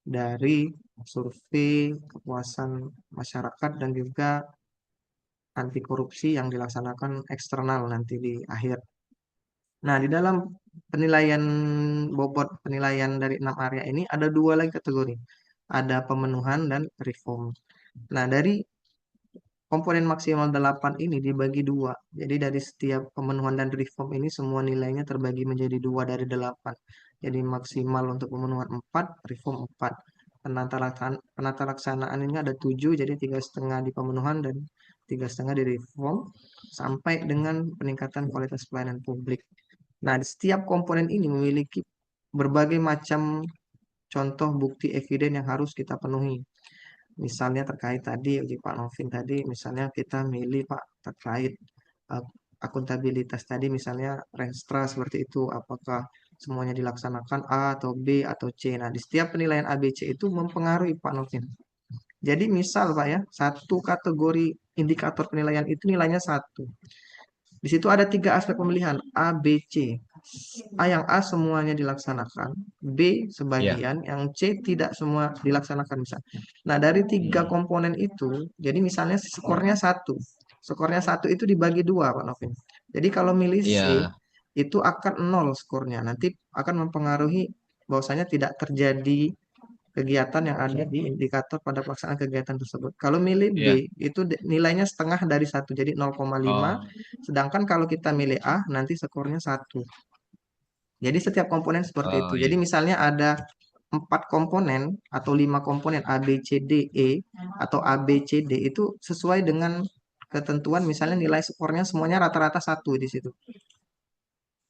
dari survei kepuasan masyarakat dan juga anti korupsi yang dilaksanakan eksternal nanti di akhir. Nah, di dalam penilaian bobot penilaian dari 6 area ini ada 2 lagi kategori. Ada pemenuhan dan reform. Nah, dari komponen maksimal 8 ini dibagi 2. Jadi dari setiap pemenuhan dan reform ini semua nilainya terbagi menjadi 2 dari 8. Jadi maksimal untuk pemenuhan 4, reform 4. Penata laksanaan ini ada 7, jadi 3,5 di pemenuhan dan 3,5 di reform, sampai dengan peningkatan kualitas pelayanan publik. Nah, setiap komponen ini memiliki berbagai macam contoh bukti eviden yang harus kita penuhi. Misalnya terkait tadi, uji Pak Novin tadi, misalnya kita milih Pak terkait akuntabilitas tadi, misalnya Renstra seperti itu, apakah semuanya dilaksanakan A atau B atau C. Nah, di setiap penilaian A, B, C itu mempengaruhi Pak Novin. Jadi misal Pak ya, satu kategori indikator penilaian itu nilainya 1. Di situ ada 3 aspek pemilihan, A, B, C. Yang A semuanya dilaksanakan, B Iya. sebagian, yang C tidak semua dilaksanakan misalnya. Nah, dari 3 komponen itu, jadi misalnya skornya 1. Skornya 1 itu dibagi 2, Pak Novin. Jadi kalau milih C, Iya. itu akan 0 skornya. Nanti akan mempengaruhi bahwasanya tidak terjadi kegiatan yang ada di indikator pada pelaksanaan kegiatan tersebut. Kalau milih B, Iya. itu nilainya setengah dari 1, jadi 0,5. Oh. Sedangkan kalau kita milih A, nanti skornya 1. Jadi setiap komponen seperti itu. Oh Jadi iya. misalnya ada 4 komponen atau 5 komponen A, B, C, D, E atau A, B, C, D itu sesuai dengan ketentuan misalnya nilai skornya semuanya rata-rata 1 di situ.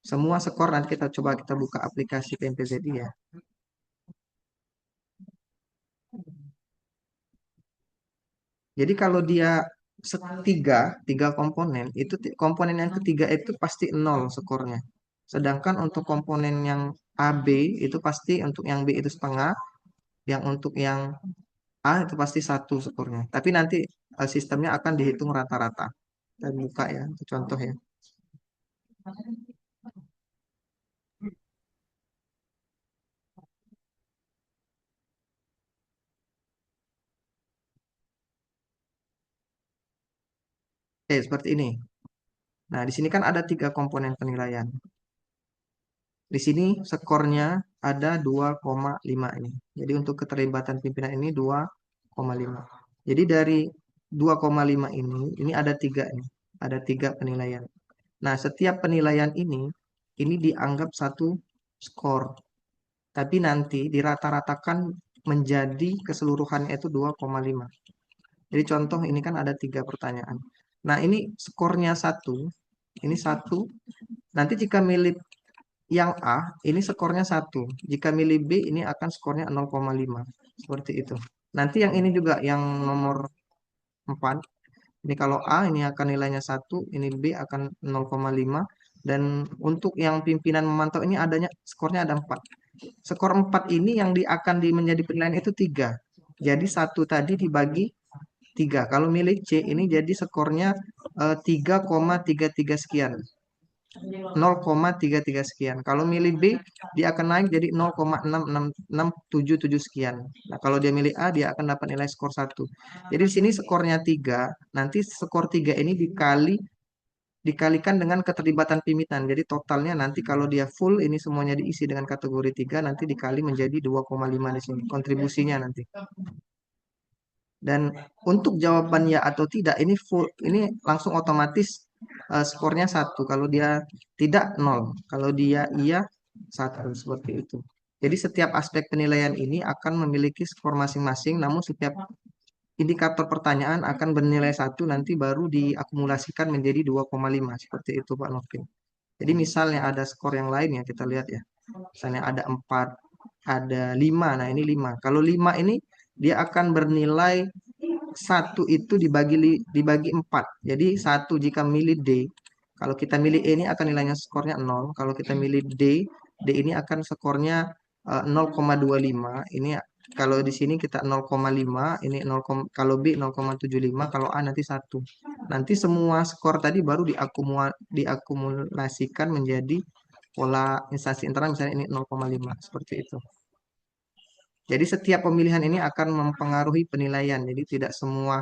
Semua skor nanti kita coba kita buka aplikasi PMPZI ya. Jadi kalau dia tiga komponen, itu komponen yang ketiga itu pasti 0 skornya. Sedangkan untuk komponen yang A, B itu pasti untuk yang B itu setengah, yang untuk yang A itu pasti 1 skornya. Tapi nanti sistemnya akan dihitung rata-rata. Kita buka ya, itu contoh ya. Oke, seperti ini. Nah, di sini kan ada 3 komponen penilaian. Di sini skornya ada 2,5 ini. Jadi untuk keterlibatan pimpinan ini 2,5. Jadi dari 2,5 ini ada 3 ini. Ada 3 penilaian. Nah, setiap penilaian ini dianggap satu skor. Tapi nanti dirata-ratakan menjadi keseluruhannya itu 2,5. Jadi contoh ini kan ada 3 pertanyaan. Nah, ini skornya 1. Ini 1. Nanti jika milih yang A, ini skornya 1. Jika milih B, ini akan skornya 0,5. Seperti itu. Nanti yang ini juga, yang nomor 4. Ini kalau A, ini akan nilainya 1. Ini B akan 0,5. Dan untuk yang pimpinan memantau ini adanya skornya ada 4. Skor 4 ini yang akan menjadi penilaian itu 3. Jadi 1 tadi dibagi 3. Kalau milih C, ini jadi skornya 3,33 sekian. 0,33 sekian. Kalau milih B, dia akan naik jadi 0,66677 sekian. Nah, kalau dia milih A, dia akan dapat nilai skor 1. Jadi di sini skornya 3, nanti skor 3 ini dikalikan dengan keterlibatan pimpinan. Jadi totalnya nanti kalau dia full, ini semuanya diisi dengan kategori 3, nanti dikali menjadi 2,5 di sini. Kontribusinya nanti. Dan untuk jawaban ya atau tidak, ini full, ini langsung otomatis skornya 1. Kalau dia tidak 0. Kalau dia iya 1. Seperti itu. Jadi setiap aspek penilaian ini akan memiliki skor masing-masing. Namun setiap indikator pertanyaan akan bernilai 1. Nanti baru diakumulasikan menjadi 2,5. Seperti itu Pak Novin. Jadi misalnya ada skor yang lain ya, kita lihat ya. Misalnya ada 4, ada 5. Nah ini 5. Kalau 5 ini dia akan bernilai 1 itu dibagi 4. Jadi 1 jika milih D. Kalau kita milih E ini akan nilainya skornya 0. Kalau kita milih D, D ini akan skornya 0,25. Ini kalau di sini kita 0,5, ini 0, kalau B 0,75, kalau A nanti 1. Nanti semua skor tadi baru diakumulasikan menjadi pola instansi internal, misalnya ini 0,5, seperti itu. Jadi setiap pemilihan ini akan mempengaruhi penilaian. Jadi tidak semua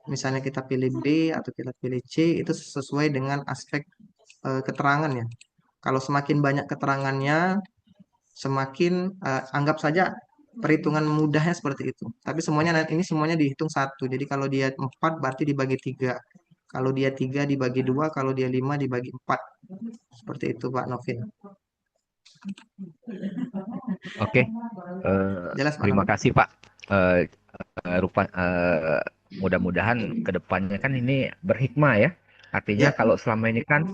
misalnya kita pilih B atau kita pilih C itu sesuai dengan aspek keterangannya. Kalau semakin banyak keterangannya, semakin anggap saja perhitungan mudahnya seperti itu. Tapi semuanya ini semuanya dihitung 1. Jadi kalau dia 4 berarti dibagi 3. Kalau dia 3 dibagi 2, kalau dia 5 dibagi 4. Seperti itu Pak Novin. Oke. Jelas Pak Terima Novin? kasih Pak. Mudah-mudahan ke depannya kan ini berhikmah ya. Artinya Ya. kalau selama ini kan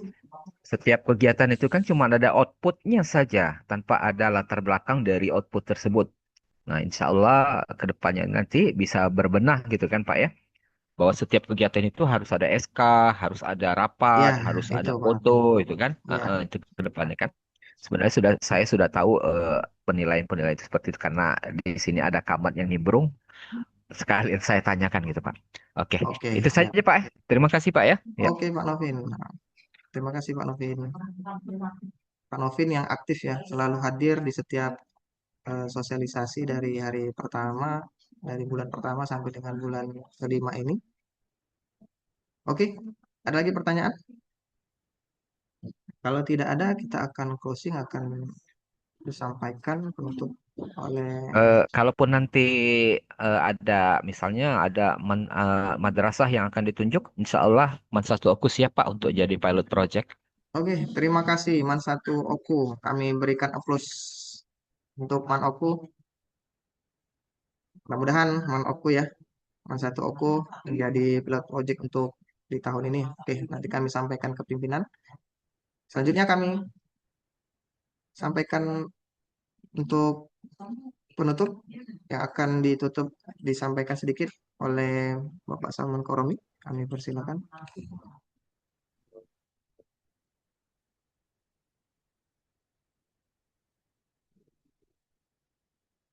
setiap kegiatan itu kan cuma ada outputnya saja tanpa ada latar belakang dari output tersebut. Nah, insya Allah ke depannya nanti bisa berbenah gitu kan Pak ya. Bahwa setiap kegiatan itu harus ada SK, harus ada Ya, rapat, harus itu ada Pak foto, Novin. itu kan. Ya. Itu ke depannya kan. Sebenarnya saya sudah tahu penilaian-penilaian seperti itu karena di sini ada kamat yang nimbrung. Sekalian saya tanyakan gitu Pak. Oke, Oke, itu ya. saja Pak. Terima kasih Pak ya. Ya. Oke, Pak Novin. Nah, terima kasih Pak Novin. Pak Novin yang aktif ya, selalu hadir di setiap sosialisasi dari hari pertama, dari bulan pertama sampai dengan bulan kelima ini. Oke, ada lagi pertanyaan? Kalau tidak ada, kita akan closing, akan disampaikan penutup oleh Kalaupun nanti ada misalnya ada madrasah yang akan ditunjuk, insya Allah Man Satu aku siap Pak untuk jadi pilot project. Oke, terima kasih Man Satu Oku. Kami berikan aplaus untuk Man Oku. Mudah-mudahan Man Oku ya, Man Satu Oku menjadi pilot project untuk di tahun ini. Oke, nanti kami sampaikan ke pimpinan. Selanjutnya kami sampaikan untuk penutup yang akan ditutup disampaikan sedikit oleh Bapak Salman Koromi. Kami persilakan.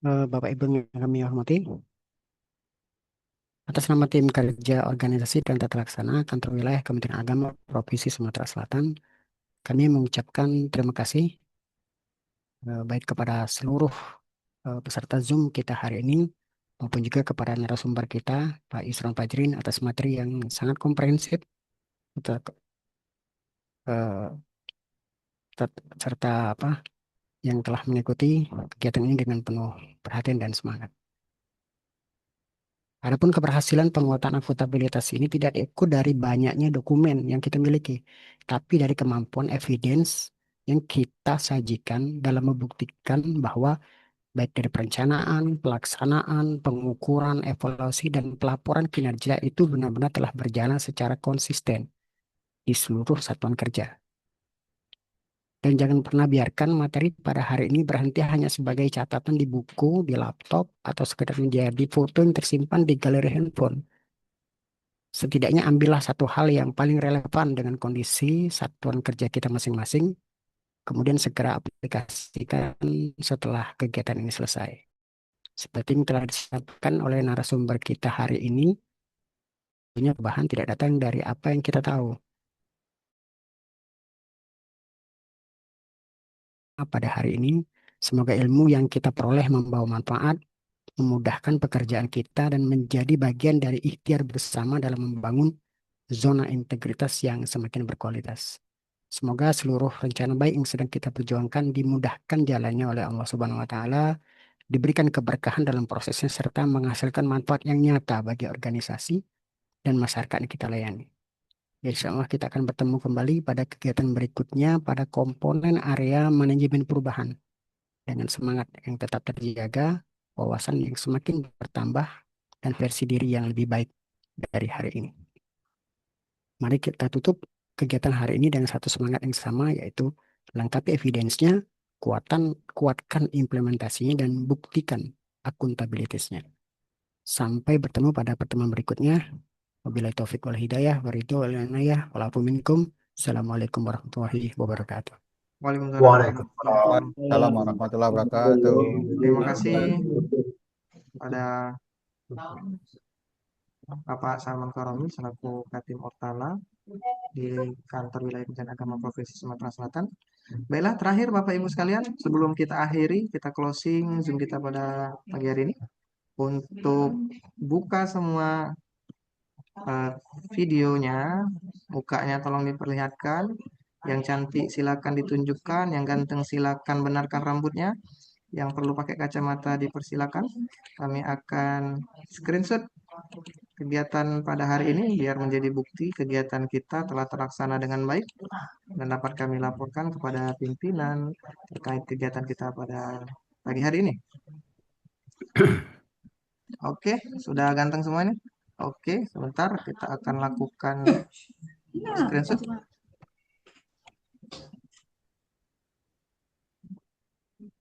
Bapak Ibu yang kami hormati, atas nama tim kerja organisasi dan tata laksana Kantor Wilayah Kementerian Agama Provinsi Sumatera Selatan, kami mengucapkan terima kasih baik kepada seluruh peserta Zoom kita hari ini maupun juga kepada narasumber kita Pak Isron Fajrin atas materi yang sangat komprehensif eh, serta apa yang telah mengikuti kegiatan ini dengan penuh perhatian dan semangat. Adapun keberhasilan penguatan akuntabilitas ini tidak diukur dari banyaknya dokumen yang kita miliki, tapi dari kemampuan evidence yang kita sajikan dalam membuktikan bahwa baik dari perencanaan, pelaksanaan, pengukuran, evaluasi, dan pelaporan kinerja itu benar-benar telah berjalan secara konsisten di seluruh satuan kerja. Dan jangan pernah biarkan materi pada hari ini berhenti hanya sebagai catatan di buku, di laptop, atau sekedar menjadi foto yang tersimpan di galeri handphone. Setidaknya ambillah satu hal yang paling relevan dengan kondisi satuan kerja kita masing-masing, kemudian segera aplikasikan setelah kegiatan ini selesai. Seperti yang telah disampaikan oleh narasumber kita hari ini, punya perubahan tidak datang dari apa yang kita tahu. Pada hari ini, semoga ilmu yang kita peroleh membawa manfaat, memudahkan pekerjaan kita, dan menjadi bagian dari ikhtiar bersama dalam membangun zona integritas yang semakin berkualitas. Semoga seluruh rencana baik yang sedang kita perjuangkan dimudahkan jalannya oleh Allah Subhanahu wa Ta'ala, diberikan keberkahan dalam prosesnya, serta menghasilkan manfaat yang nyata bagi organisasi dan masyarakat yang kita layani. Ya, insya Allah kita akan bertemu kembali pada kegiatan berikutnya pada komponen area manajemen perubahan dengan semangat yang tetap terjaga, wawasan yang semakin bertambah, dan versi diri yang lebih baik dari hari ini. Mari kita tutup kegiatan hari ini dengan satu semangat yang sama, yaitu lengkapi evidence-nya, kuatkan implementasinya, dan buktikan akuntabilitasnya. Sampai bertemu pada pertemuan berikutnya. Wabillahi taufiq wal hidayah, waridho wal inayah, walafu minkum. Assalamualaikum warahmatullahi wabarakatuh. Waalaikumsalam warahmatullahi wabarakatuh. Terima kasih pada Bapak Salman Koromi selaku Katim Ortala di Kantor Wilayah Kementerian Agama Provinsi Sumatera Selatan. Baiklah, terakhir Bapak Ibu sekalian, sebelum kita akhiri, kita closing Zoom kita pada pagi hari ini. Untuk buka semua videonya, mukanya tolong diperlihatkan. Yang cantik silakan ditunjukkan, yang ganteng silakan benarkan rambutnya. Yang perlu pakai kacamata dipersilakan. Kami akan screenshot kegiatan pada hari ini biar menjadi bukti kegiatan kita telah terlaksana dengan baik dan dapat kami laporkan kepada pimpinan terkait kegiatan kita pada pagi hari ini. Oke, sudah ganteng semuanya? Oke, sebentar kita akan lakukan screenshot.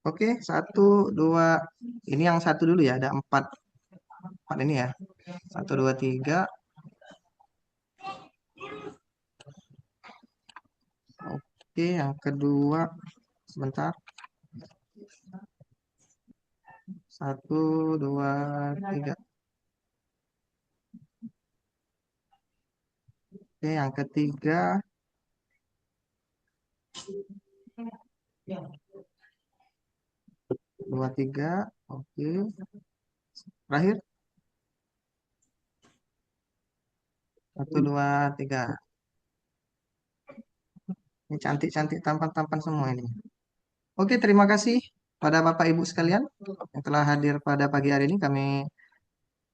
Oke, 1, 2, ini yang satu dulu ya, ada 4 ini ya. 1, 2, 3. Oke, yang kedua sebentar. 1, 2, 3. Oke, yang ketiga. 2, 3. Oke. Terakhir. 1, 2, 3. Ini cantik-cantik tampan-tampan semua ini. Oke, terima kasih pada Bapak Ibu sekalian yang telah hadir pada pagi hari ini. Kami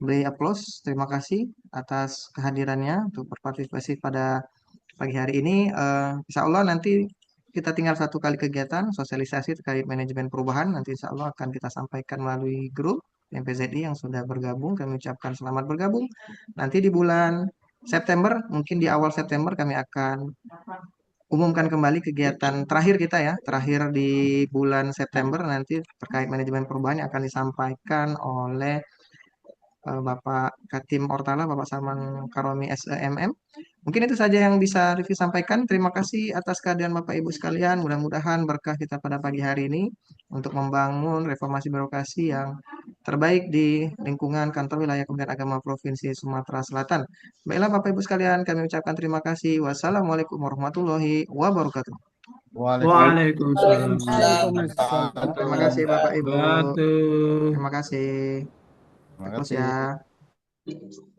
beri aplaus. Terima kasih atas kehadirannya untuk berpartisipasi pada pagi hari ini. Insya Allah nanti kita tinggal satu kali kegiatan sosialisasi terkait manajemen perubahan. Nanti insya Allah akan kita sampaikan melalui grup MPZI yang sudah bergabung. Kami ucapkan selamat bergabung. Nanti di bulan September, mungkin di awal September kami akan umumkan kembali kegiatan terakhir kita ya. Terakhir di bulan September nanti terkait manajemen perubahan yang akan disampaikan oleh Bapak Katim Ortala, Bapak Salman Karomi SEMM. Mungkin itu saja yang bisa Rifki sampaikan. Terima kasih atas kehadiran Bapak Ibu sekalian. Mudah-mudahan berkah kita pada pagi hari ini untuk membangun reformasi birokrasi yang terbaik di lingkungan kantor wilayah Kementerian Agama Provinsi Sumatera Selatan. Baiklah Bapak Ibu sekalian, kami ucapkan terima kasih. Wassalamualaikum warahmatullahi wabarakatuh. Waalaikumsalam Waalaikumsalam. Terima kasih Bapak Ibu. warahmatullahi wabarakatuh. Terima kasih. Terima Terus kasih. ya.